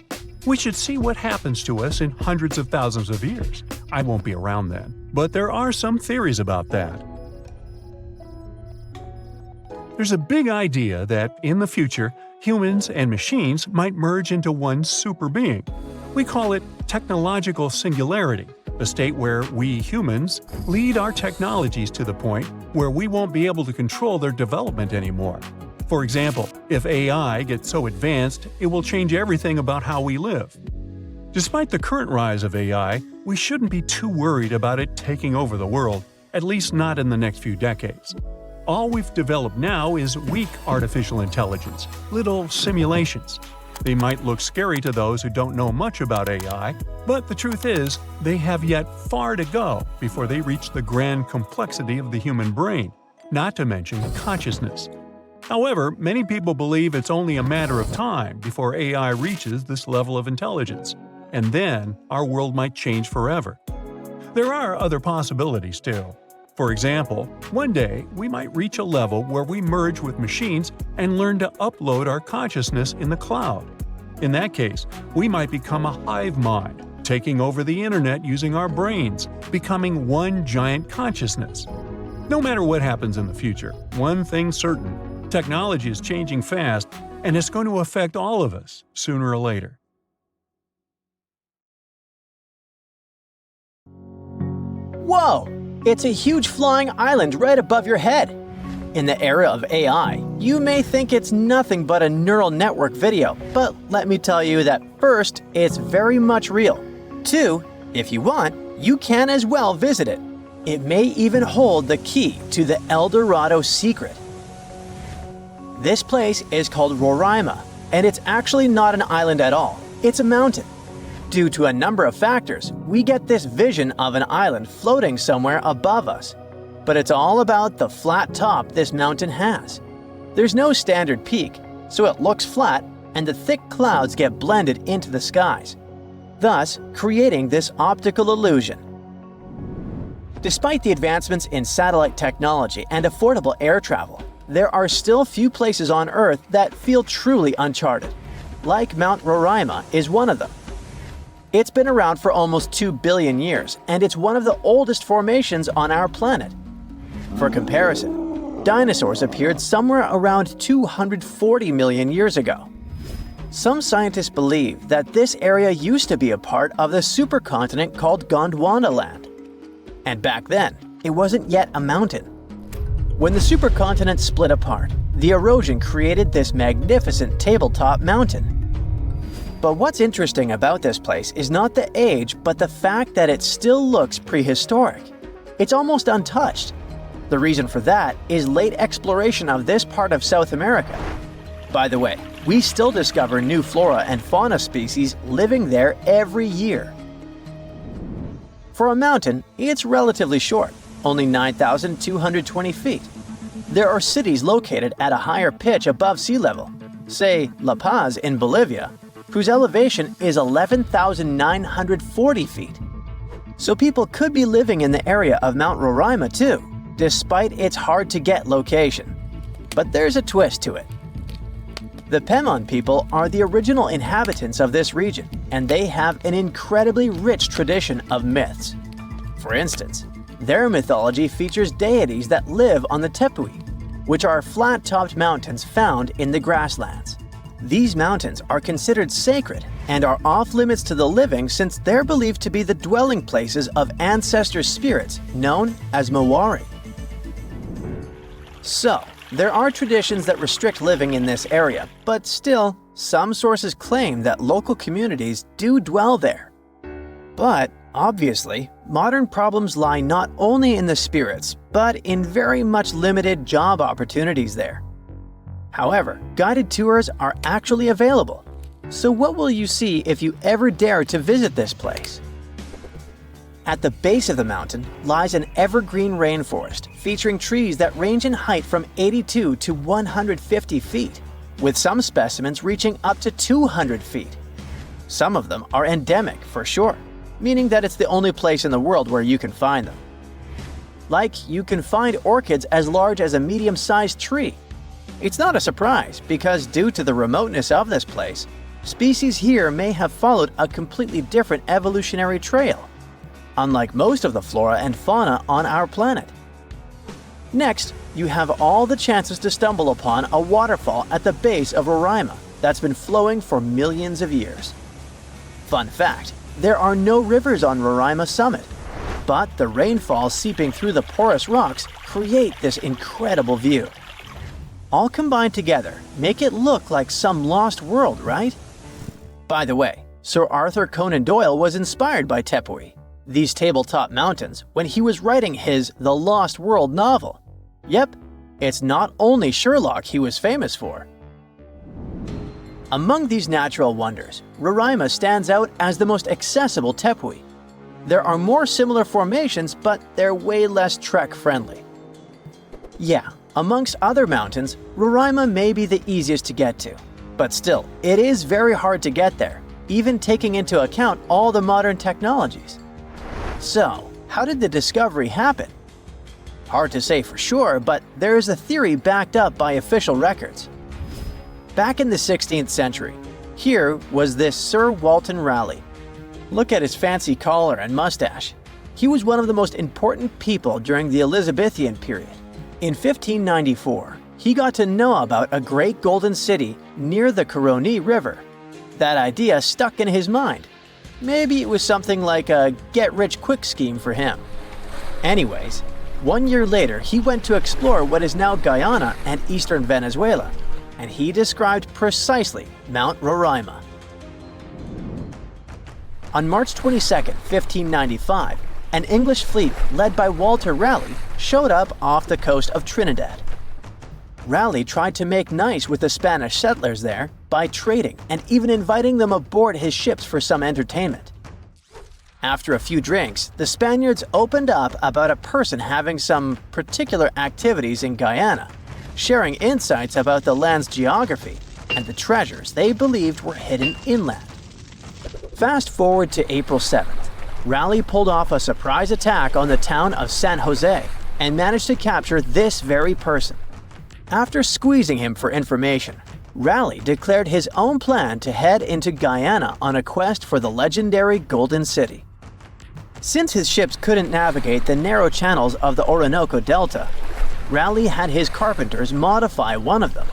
[SPEAKER 4] We should see what happens to us in hundreds of thousands of years. I won't be around then, but there are some theories about that. There's a big idea that, in the future, humans and machines might merge into one super being. We call it technological singularity, a state where we humans lead our technologies to the point where we won't be able to control their development anymore. For example, if AI gets so advanced, it will change everything about how we live. Despite the current rise of AI, we shouldn't be too worried about it taking over the world, at least not in the next few decades. All we've developed now is weak artificial intelligence, little simulations. They might look scary to those who don't know much about AI, but the truth is, they have yet far to go before they reach the grand complexity of the human brain, not to mention consciousness. However, many people believe it's only a matter of time before AI reaches this level of intelligence, and then our world might change forever. There are other possibilities too. For example, one day we might reach a level where we merge with machines and learn to upload our consciousness in the cloud. In that case, we might become a hive mind, taking over the internet using our brains, becoming one giant consciousness. No matter what happens in the future, one thing's certain: Technology is changing fast, and it's going to affect all of us sooner or later.
[SPEAKER 1] Whoa! It's a huge flying island right above your head. In the era of AI, you may think it's nothing but a neural network video, but let me tell you that first, it's very much real. Two, if you want, you can as well visit it. It may even hold the key to the El Dorado secret. This place is called Roraima, and it's actually not an island at all. It's a mountain. Due to a number of factors, we get this vision of an island floating somewhere above us. But it's all about the flat top this mountain has. There's no standard peak, so it looks flat and the thick clouds get blended into the skies, thus creating this optical illusion. Despite the advancements in satellite technology and affordable air travel, there are still few places on Earth that feel truly uncharted. Like Mount Roraima is one of them. It's been around for almost 2 billion years, and it's one of the oldest formations on our planet. For comparison, dinosaurs appeared somewhere around 240 million years ago. Some scientists believe that this area used to be a part of the supercontinent called Gondwanaland. And back then, it wasn't yet a mountain. When the supercontinent split apart, the erosion created this magnificent tabletop mountain. But what's interesting about this place is not the age, but the fact that it still looks prehistoric. It's almost untouched. The reason for that is late exploration of this part of South America. By the way, we still discover new flora and fauna species living there every year. For a mountain, it's relatively short, only 9,220 feet. There are cities located at a higher pitch above sea level, say La Paz in Bolivia, whose elevation is 11,940 feet. So people could be living in the area of Mount Roraima too, despite its hard-to-get location. But there's a twist to it. The Pemon people are the original inhabitants of this region, and they have an incredibly rich tradition of myths. For instance, their mythology features deities that live on the Tepui, which are flat-topped mountains found in the grasslands. These mountains are considered sacred and are off-limits to the living since they're believed to be the dwelling places of ancestor spirits known as Mawari. So, there are traditions that restrict living in this area, but still, some sources claim that local communities do dwell there. But, obviously, modern problems lie not only in the spirits, but in very much limited job opportunities there. However, guided tours are actually available. So what will you see if you ever dare to visit this place? At the base of the mountain lies an evergreen rainforest featuring trees that range in height from 82 to 150 feet, with some specimens reaching up to 200 feet. Some of them are endemic for sure, meaning that it's the only place in the world where you can find them. Like, you can find orchids as large as a medium-sized tree. It's not a surprise because due to the remoteness of this place, species here may have followed a completely different evolutionary trail, unlike most of the flora and fauna on our planet. Next, you have all the chances to stumble upon a waterfall at the base of Roraima that's been flowing for millions of years. Fun fact, there are no rivers on Roraima summit, but the rainfall seeping through the porous rocks create this incredible view. All combined together make it look like some lost world, right? By the way, Sir Arthur Conan Doyle was inspired by Tepui, these tabletop mountains, when he was writing his The Lost World novel. Yep, it's not only Sherlock he was famous for. Among these natural wonders, Roraima stands out as the most accessible Tepui. There are more similar formations, but they're way less trek-friendly. Yeah, amongst other mountains, Roraima may be the easiest to get to, but still, it is very hard to get there, even taking into account all the modern technologies. So, how did the discovery happen? Hard to say for sure, but there is a theory backed up by official records. Back in the 16th century, here was this Sir Walter Raleigh. Look at his fancy collar and mustache. He was one of the most important people during the Elizabethan period. In 1594, he got to know about a great golden city near the Caroni River. That idea stuck in his mind. Maybe it was something like a get-rich-quick scheme for him. Anyways, 1 year later, he went to explore what is now Guyana and eastern Venezuela, and he described precisely Mount Roraima. On March 22, 1595, an English fleet led by Walter Raleigh showed up off the coast of Trinidad. Raleigh tried to make nice with the Spanish settlers there by trading and even inviting them aboard his ships for some entertainment. After a few drinks, the Spaniards opened up about a person having some particular activities in Guyana, sharing insights about the land's geography and the treasures they believed were hidden inland. Fast forward to April 7th. Raleigh pulled off a surprise attack on the town of San Jose and managed to capture this very person. After squeezing him for information, Raleigh declared his own plan to head into Guyana on a quest for the legendary Golden City. Since his ships couldn't navigate the narrow channels of the Orinoco Delta, Raleigh had his carpenters modify one of them,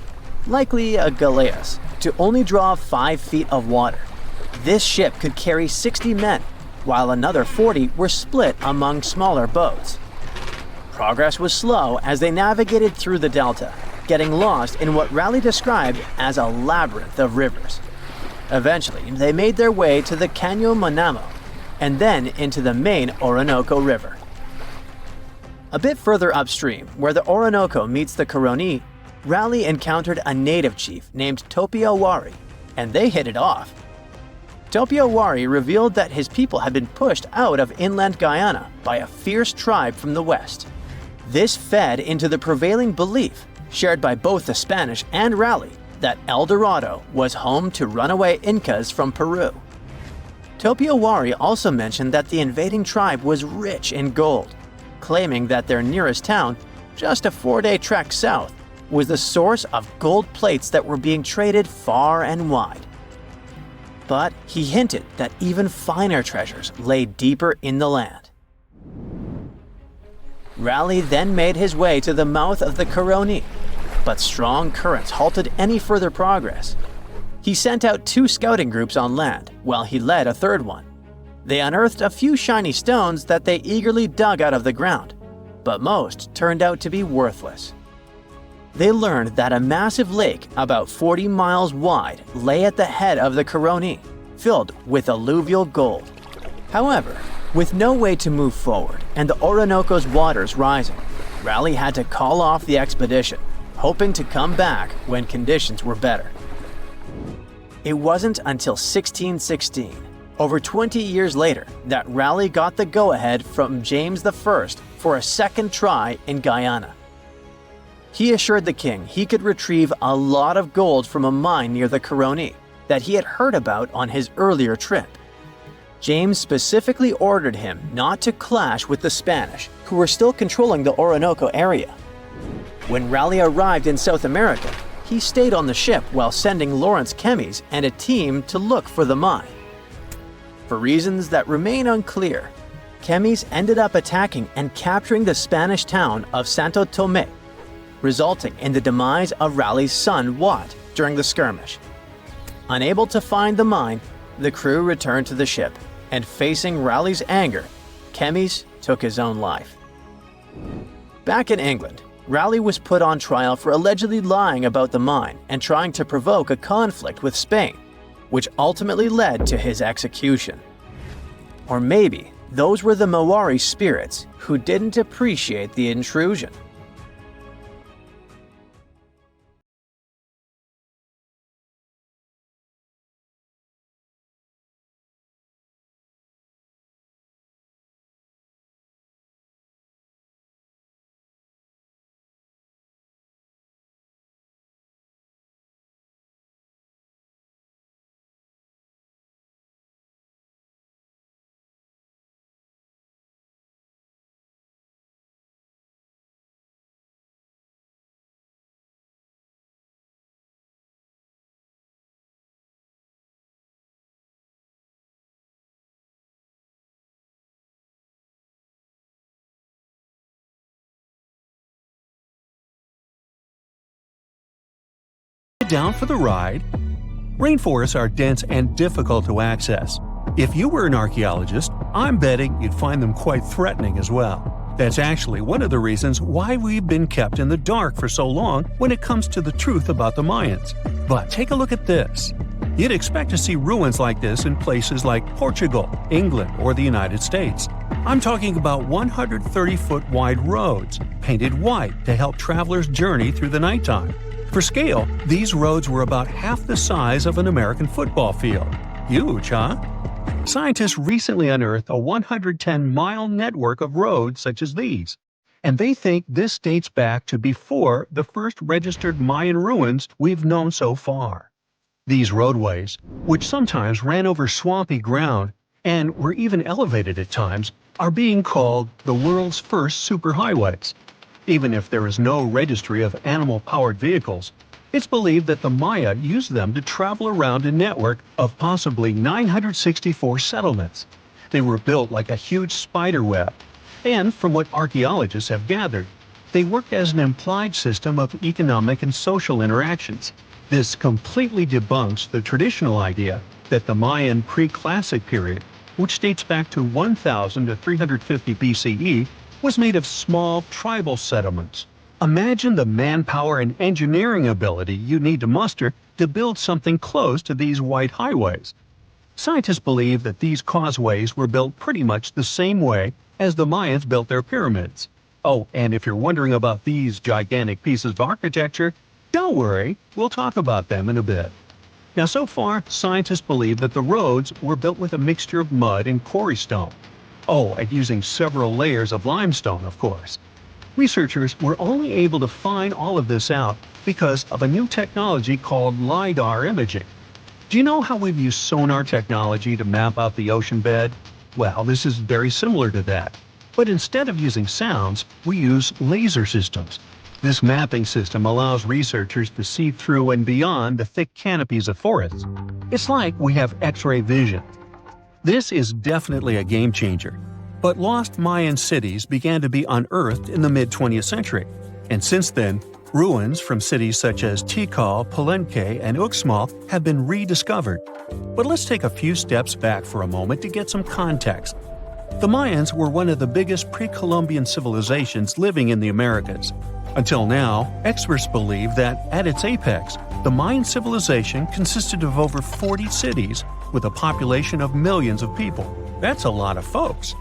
[SPEAKER 1] likely a galleass, to only draw 5 feet of water. This ship could carry 60 men, while another 40 were split among smaller boats. Progress was slow as they navigated through the delta, getting lost in what Raleigh described as a labyrinth of rivers. Eventually, they made their way to the Caño Manamo, and then into the main Orinoco River. A bit further upstream, where the Orinoco meets the Caroni, Raleigh encountered a native chief named Topiawari, and they hit it off. Topiawari revealed that his people had been pushed out of inland Guyana by a fierce tribe from the west. This fed into the prevailing belief, shared by both the Spanish and Raleigh, that El Dorado was home to runaway Incas from Peru. Topiawari also mentioned that the invading tribe was rich in gold, claiming that their nearest town, just a 4-day trek south, was the source of gold plates that were being traded far and wide. But he hinted that even finer treasures lay deeper in the land. Raleigh then made his way to the mouth of the Caroni, but strong currents halted any further progress. He sent out 2 scouting groups on land, while he led a 3rd one. They unearthed a few shiny stones that they eagerly dug out of the ground, but most turned out to be worthless. They learned that a massive lake about 40 miles wide lay at the head of the Caroni, filled with alluvial gold. However, with no way to move forward and the Orinoco's waters rising, Raleigh had to call off the expedition, hoping to come back when conditions were better. It wasn't until 1616, over 20 years later, that Raleigh got the go-ahead from James I for a second try in Guyana. He assured the king he could retrieve a lot of gold from a mine near the Caroni that he had heard about on his earlier trip. James specifically ordered him not to clash with the Spanish, who were still controlling the Orinoco area. When Raleigh arrived in South America, he stayed on the ship while sending Lawrence Kemmys and a team to look for the mine. For reasons that remain unclear, Kemmys ended up attacking and capturing the Spanish town of Santo Tomé, resulting in the demise of Raleigh's son Wat during the skirmish. Unable to find the mine, the crew returned to the ship, and facing Raleigh's anger, Kemmys took his own life. Back in England, Raleigh was put on trial for allegedly lying about the mine and trying to provoke a conflict with Spain, which ultimately led to his execution. Or maybe those were the Maori spirits who didn't appreciate the intrusion.
[SPEAKER 4] down for the ride? Rainforests are dense and difficult to access. If you were an archaeologist, I'm betting you'd find them quite threatening as well. That's actually one of the reasons why we've been kept in the dark for so long when it comes to the truth about the Mayans. But take a look at this. You'd expect to see ruins like this in places like Portugal, England, or the United States. I'm talking about 130-foot wide roads, painted white to help travelers journey through the nighttime. For scale, these roads were about half the size of an American football field. Huge, huh? Scientists recently unearthed a 110-mile network of roads such as these, and they think this dates back to before the first registered Mayan ruins we've known so far. These roadways, which sometimes ran over swampy ground and were even elevated at times, are being called the world's first superhighways. Even if there is no registry of animal-powered vehicles, it's believed that the Maya used them to travel around a network of possibly 964 settlements. They were built like a huge spider web, and from what archaeologists have gathered, they worked as an implied system of economic and social interactions. This completely debunks the traditional idea that the Mayan pre-classic period, which dates back to 1000 to 350 BCE, was made of small tribal settlements. Imagine the manpower and engineering ability you need to muster to build something close to these white highways. Scientists believe that these causeways were built pretty much the same way as the Mayans built their pyramids. Oh, and if you're wondering about these gigantic pieces of architecture, don't worry, we'll talk about them in a bit. Now, so far, scientists believe that the roads were built with a mixture of mud and quarry stone. Oh, and using several layers of limestone, of course. Researchers were only able to find all of this out because of a new technology called LiDAR imaging. Do you know how we've used sonar technology to map out the ocean bed? Well, this is very similar to that. But instead of using sounds, we use laser systems. This mapping system allows researchers to see through and beyond the thick canopies of forests. It's like we have X-ray vision. This is definitely a game changer. But lost Mayan cities began to be unearthed in the mid-20th century. And since then, ruins from cities such as Tikal, Palenque, and Uxmal have been rediscovered. But let's take a few steps back for a moment to get some context. The Mayans were one of the biggest pre-Columbian civilizations living in the Americas. Until now, experts believe that, at its apex, the Mayan civilization consisted of over 40 cities with a population of millions of people. That's a lot of folks.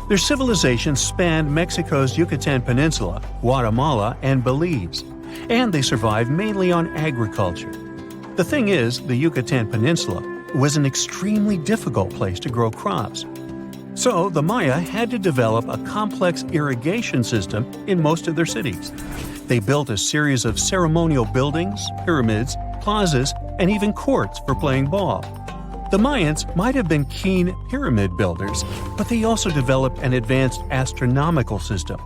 [SPEAKER 4] Their civilization spanned Mexico's Yucatan Peninsula, Guatemala, and Belize, and they survived mainly on agriculture. The thing is, the Yucatan Peninsula was an extremely difficult place to grow crops. So the Maya had to develop a complex irrigation system in most of their cities. They built a series of ceremonial buildings, pyramids, plazas, and even courts for playing ball. The Mayans might have been keen pyramid builders, but they also developed an advanced astronomical system.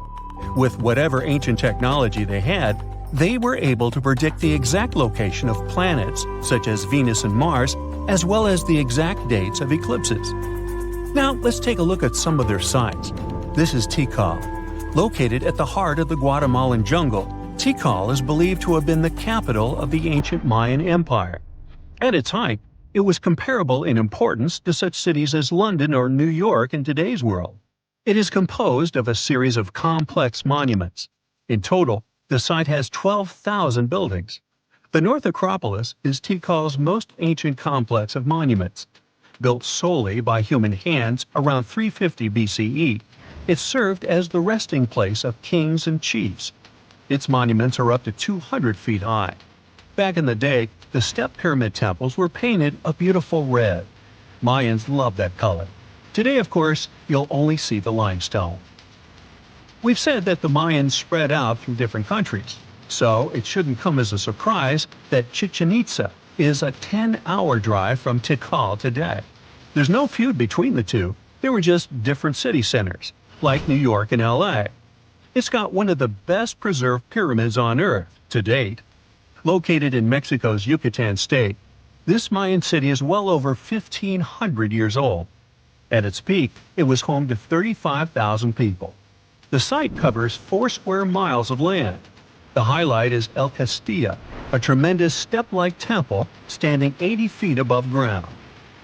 [SPEAKER 4] With whatever ancient technology they had, they were able to predict the exact location of planets, such as Venus and Mars, as well as the exact dates of eclipses. Now, let's take a look at some of their sites. This is Tikal. Located at the heart of the Guatemalan jungle, Tikal is believed to have been the capital of the ancient Mayan Empire. At its height, it was comparable in importance to such cities as London or New York in today's world. It is composed of a series of complex monuments. In total, the site has 12,000 buildings. The North Acropolis is Tikal's most ancient complex of monuments. Built solely by human hands around 350 BCE, it served as the resting place of kings and chiefs. Its monuments are up to 200 feet high. Back in the day, the step pyramid temples were painted a beautiful red. Mayans loved that color. Today, of course, you'll only see the limestone. We've said that the Mayans spread out through different countries, so it shouldn't come as a surprise that Chichen Itza is a 10-hour drive from Tikal today. There's no feud between the two, they were just different city centers, like New York and LA. It's got one of the best preserved pyramids on Earth to date. Located in Mexico's Yucatan state, this Mayan city is well over 1,500 years old. At its peak, it was home to 35,000 people. The site covers 4 square miles of land. The highlight is El Castilla, a tremendous step-like temple standing 80 feet above ground.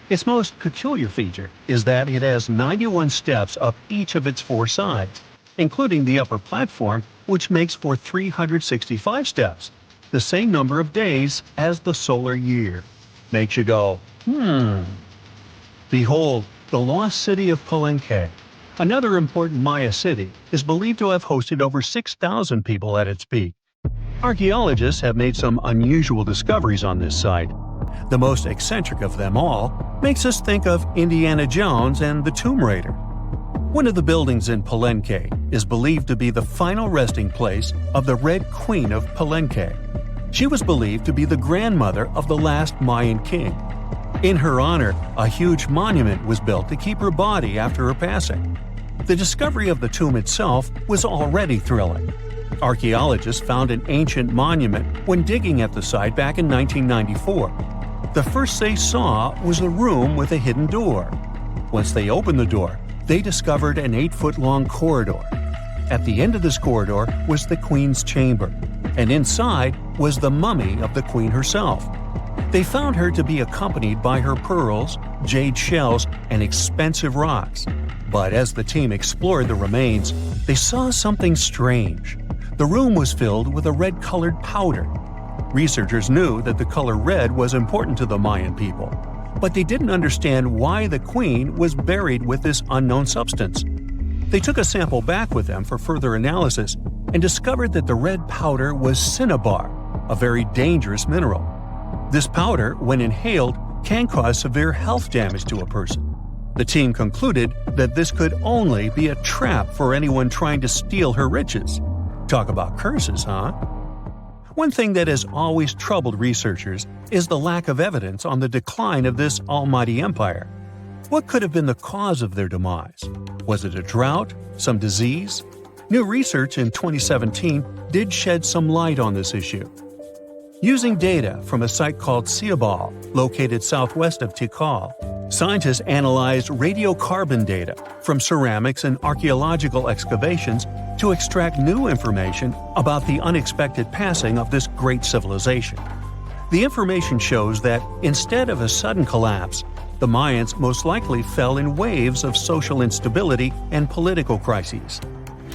[SPEAKER 4] Its most peculiar feature is that it has 91 steps up each of its 4 sides, including the upper platform, which makes for 365 steps, the same number of days as the solar year. Makes you go, Behold, the lost city of Palenque. Another important Maya city is believed to have hosted over 6,000 people at its peak. Archaeologists have made some unusual discoveries on this site. The most eccentric of them all makes us think of Indiana Jones and the Tomb Raider. One of the buildings in Palenque is believed to be the final resting place of the Red Queen of Palenque. She was believed to be the grandmother of the last Mayan king. In her honor, a huge monument was built to keep her body after her passing. The discovery of the tomb itself was already thrilling. Archaeologists found an ancient monument when digging at the site back in 1994. The first they saw was a room with a hidden door. Once they opened the door, they discovered an 8-foot-long corridor. At the end of this corridor was the queen's chamber, and inside was the mummy of the queen herself. They found her to be accompanied by her pearls, jade shells, and expensive rocks. But as the team explored the remains, they saw something strange. The room was filled with a red-colored powder. Researchers knew that the color red was important to the Mayan people, but they didn't understand why the queen was buried with this unknown substance. They took a sample back with them for further analysis and discovered that the red powder was cinnabar, a very dangerous mineral. This powder, when inhaled, can cause severe health damage to a person. The team concluded that this could only be a trap for anyone trying to steal her riches. Talk about curses, huh? One thing that has always troubled researchers is the lack of evidence on the decline of this almighty empire. What could have been the cause of their demise? Was it a drought? Some disease? New research in 2017 did shed some light on this issue. Using data from a site called Ciabal, located southwest of Tikal, scientists analyzed radiocarbon data from ceramics and archaeological excavations to extract new information about the unexpected passing of this great civilization. The information shows that instead of a sudden collapse, the Mayans most likely fell in waves of social instability and political crises.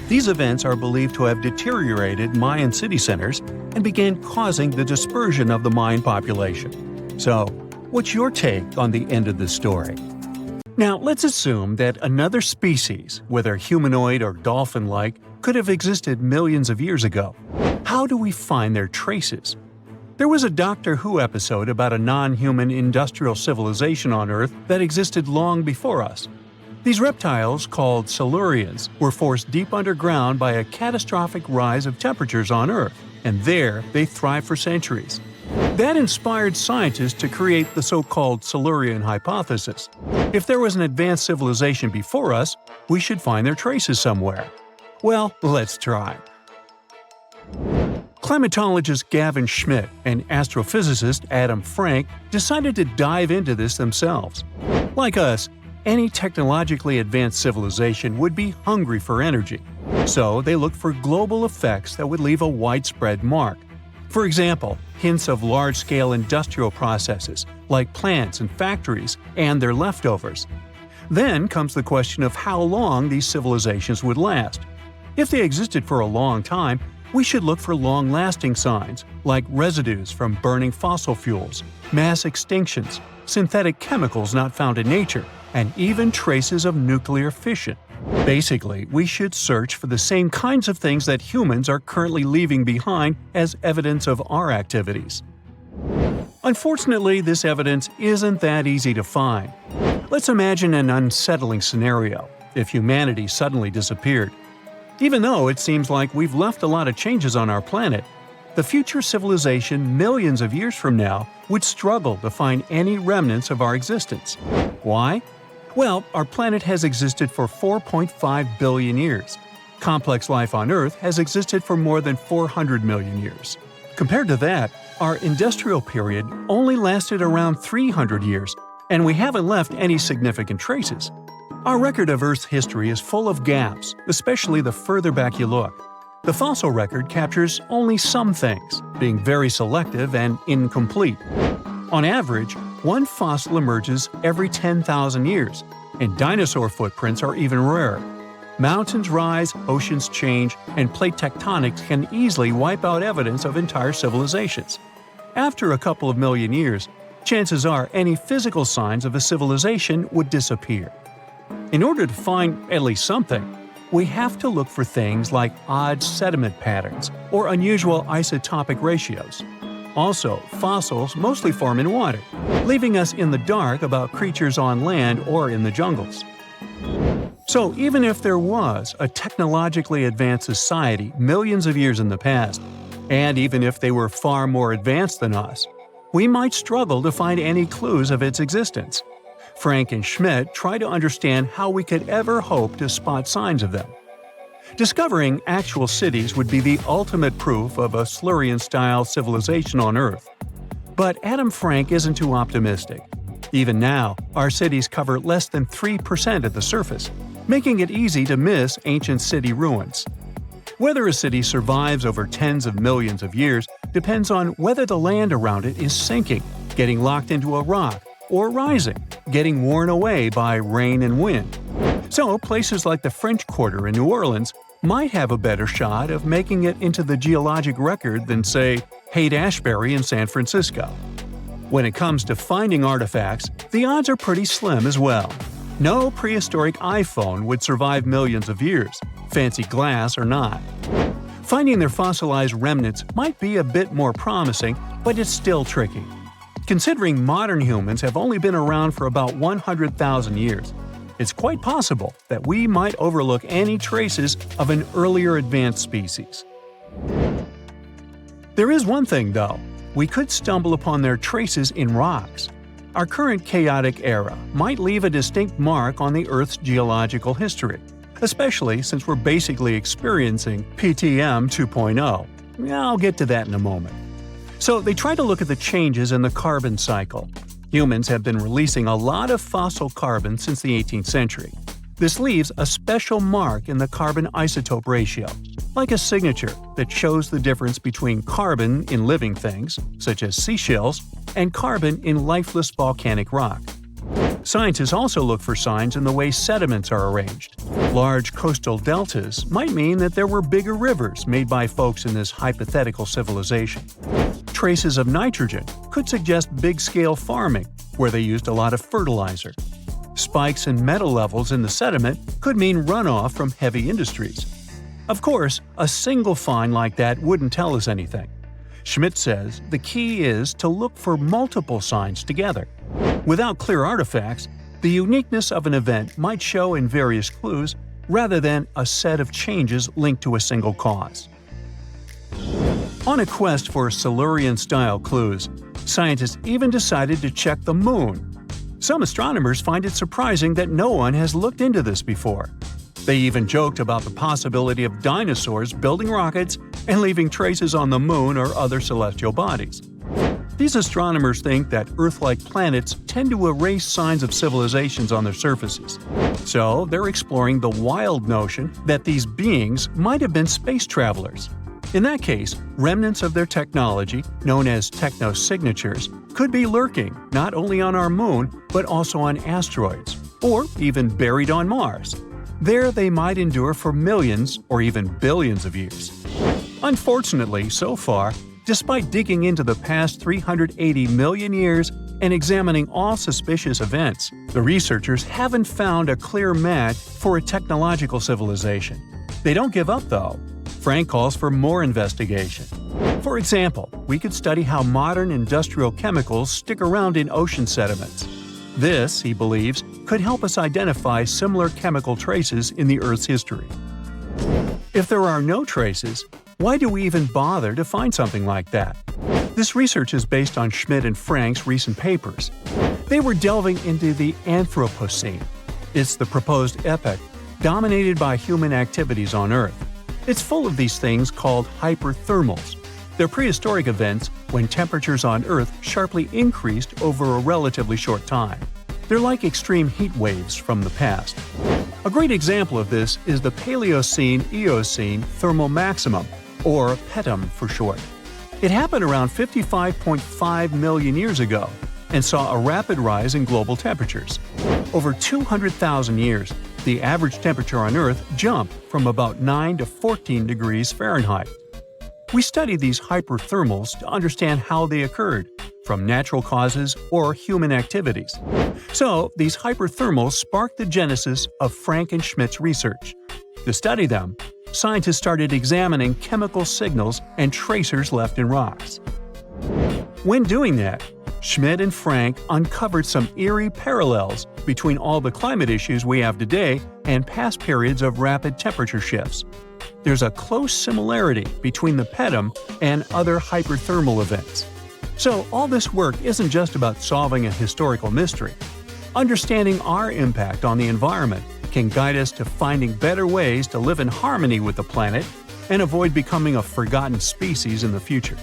[SPEAKER 4] These events are believed to have deteriorated Mayan city centers and began causing the dispersion of the Mayan population. So, what's your take on the end of this story? Now, let's assume that another species, whether humanoid or dolphin-like, could have existed millions of years ago. How do we find their traces? There was a Doctor Who episode about a non-human industrial civilization on Earth that existed long before us. These reptiles, called Silurians, were forced deep underground by a catastrophic rise of temperatures on Earth, and there they thrived for centuries. That inspired scientists to create the so-called Silurian hypothesis. If there was an advanced civilization before us, we should find their traces somewhere. Well, let's try. Climatologist Gavin Schmidt and astrophysicist Adam Frank decided to dive into this themselves. Like us, any technologically advanced civilization would be hungry for energy, so they looked for global effects that would leave a widespread mark. For example, hints of large-scale industrial processes, like plants and factories, and their leftovers. Then comes the question of how long these civilizations would last. If they existed for a long time, we should look for long-lasting signs, like residues from burning fossil fuels, mass extinctions, synthetic chemicals not found in nature, and even traces of nuclear fission. Basically, we should search for the same kinds of things that humans are currently leaving behind as evidence of our activities. Unfortunately, this evidence isn't that easy to find. Let's imagine an unsettling scenario if humanity suddenly disappeared. Even though it seems like we've left a lot of changes on our planet, the future civilization millions of years from now would struggle to find any remnants of our existence. Why? Well, our planet has existed for 4.5 billion years. Complex life on Earth has existed for more than 400 million years. Compared to that, our industrial period only lasted around 300 years, and we haven't left any significant traces. Our record of Earth's history is full of gaps, especially the further back you look. The fossil record captures only some things, being very selective and incomplete. On average, one fossil emerges every 10,000 years, and dinosaur footprints are even rarer. Mountains rise, oceans change, and plate tectonics can easily wipe out evidence of entire civilizations. After a couple of million years, chances are any physical signs of a civilization would disappear. In order to find at least something, we have to look for things like odd sediment patterns or unusual isotopic ratios. Also, fossils mostly form in water, leaving us in the dark about creatures on land or in the jungles. So even if there was a technologically advanced society millions of years in the past, and even if they were far more advanced than us, we might struggle to find any clues of its existence. Frank and Schmidt try to understand how we could ever hope to spot signs of them. Discovering actual cities would be the ultimate proof of a Silurian-style civilization on Earth. But Adam Frank isn't too optimistic. Even now, our cities cover less than 3% of the surface, making it easy to miss ancient city ruins. Whether a city survives over tens of millions of years depends on whether the land around it is sinking, getting locked into a rock, or rising, getting worn away by rain and wind. So places like the French Quarter in New Orleans might have a better shot of making it into the geologic record than, say, Haight-Ashbury in San Francisco. When it comes to finding artifacts, the odds are pretty slim as well. No prehistoric iPhone would survive millions of years, fancy glass or not. Finding their fossilized remnants might be a bit more promising, but it's still tricky. Considering modern humans have only been around for about 100,000 years, it's quite possible that we might overlook any traces of an earlier advanced species. There is one thing, though. We could stumble upon their traces in rocks. Our current chaotic era might leave a distinct mark on the Earth's geological history, especially since we're basically experiencing PTM 2.0. I'll get to that in a moment. So they try to look at the changes in the carbon cycle. Humans have been releasing a lot of fossil carbon since the 18th century. This leaves a special mark in the carbon isotope ratio, like a signature that shows the difference between carbon in living things, such as seashells, and carbon in lifeless volcanic rock. Scientists also look for signs in the way sediments are arranged. Large coastal deltas might mean that there were bigger rivers made by folks in this hypothetical civilization. Traces of nitrogen could suggest big-scale farming, where they used a lot of fertilizer. Spikes in metal levels in the sediment could mean runoff from heavy industries. Of course, a single find like that wouldn't tell us anything. Schmidt says the key is to look for multiple signs together. Without clear artifacts, the uniqueness of an event might show in various clues rather than a set of changes linked to a single cause. On a quest for Silurian-style clues, scientists even decided to check the Moon. Some astronomers find it surprising that no one has looked into this before. They even joked about the possibility of dinosaurs building rockets and leaving traces on the Moon or other celestial bodies. These astronomers think that Earth-like planets tend to erase signs of civilizations on their surfaces. So they're exploring the wild notion that these beings might have been space travelers. In that case, remnants of their technology, known as technosignatures, could be lurking not only on our Moon, but also on asteroids, or even buried on Mars. There they might endure for millions or even billions of years. Unfortunately, so far, despite digging into the past 380 million years and examining all suspicious events, the researchers haven't found a clear match for a technological civilization. They don't give up, though. Frank calls for more investigation. For example, we could study how modern industrial chemicals stick around in ocean sediments. This, he believes, could help us identify similar chemical traces in the Earth's history. If there are no traces, why do we even bother to find something like that? This research is based on Schmidt and Frank's recent papers. They were delving into the Anthropocene. It's the proposed epoch dominated by human activities on Earth. It's full of these things called hyperthermals. They're prehistoric events when temperatures on Earth sharply increased over a relatively short time. They're like extreme heat waves from the past. A great example of this is the Paleocene-Eocene thermal maximum, or PETM for short. It happened around 55.5 million years ago and saw a rapid rise in global temperatures. Over 200,000 years, the average temperature on Earth jumped from about 9 to 14 degrees Fahrenheit. We studied these hyperthermals to understand how they occurred, from natural causes or human activities. So, these hyperthermals sparked the genesis of Frank and Schmidt's research. To study them, scientists started examining chemical signals and tracers left in rocks. When doing that, Schmidt and Frank uncovered some eerie parallels between all the climate issues we have today and past periods of rapid temperature shifts. There's a close similarity between the PETM and other hyperthermal events. So all this work isn't just about solving a historical mystery. Understanding our impact on the environment can guide us to finding better ways to live in harmony with the planet and avoid becoming a forgotten species in the future.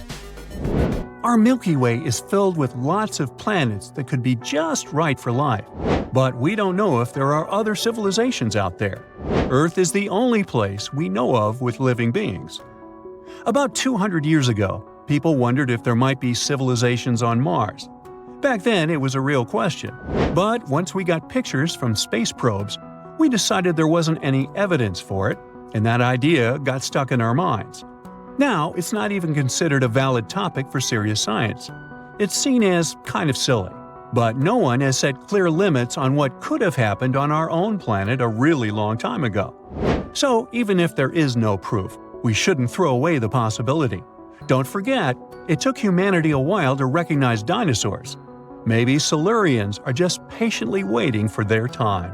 [SPEAKER 4] Our Milky Way is filled with lots of planets that could be just right for life, but we don't know if there are other civilizations out there. Earth is the only place we know of with living beings. About 200 years ago, people wondered if there might be civilizations on Mars. Back then, it was a real question. But once we got pictures from space probes, we decided there wasn't any evidence for it, and that idea got stuck in our minds. Now, it's not even considered a valid topic for serious science. It's seen as kind of silly. But no one has set clear limits on what could have happened on our own planet a really long time ago. So, even if there is no proof, we shouldn't throw away the possibility. Don't forget, it took humanity a while to recognize dinosaurs. Maybe Silurians are just patiently waiting for their time.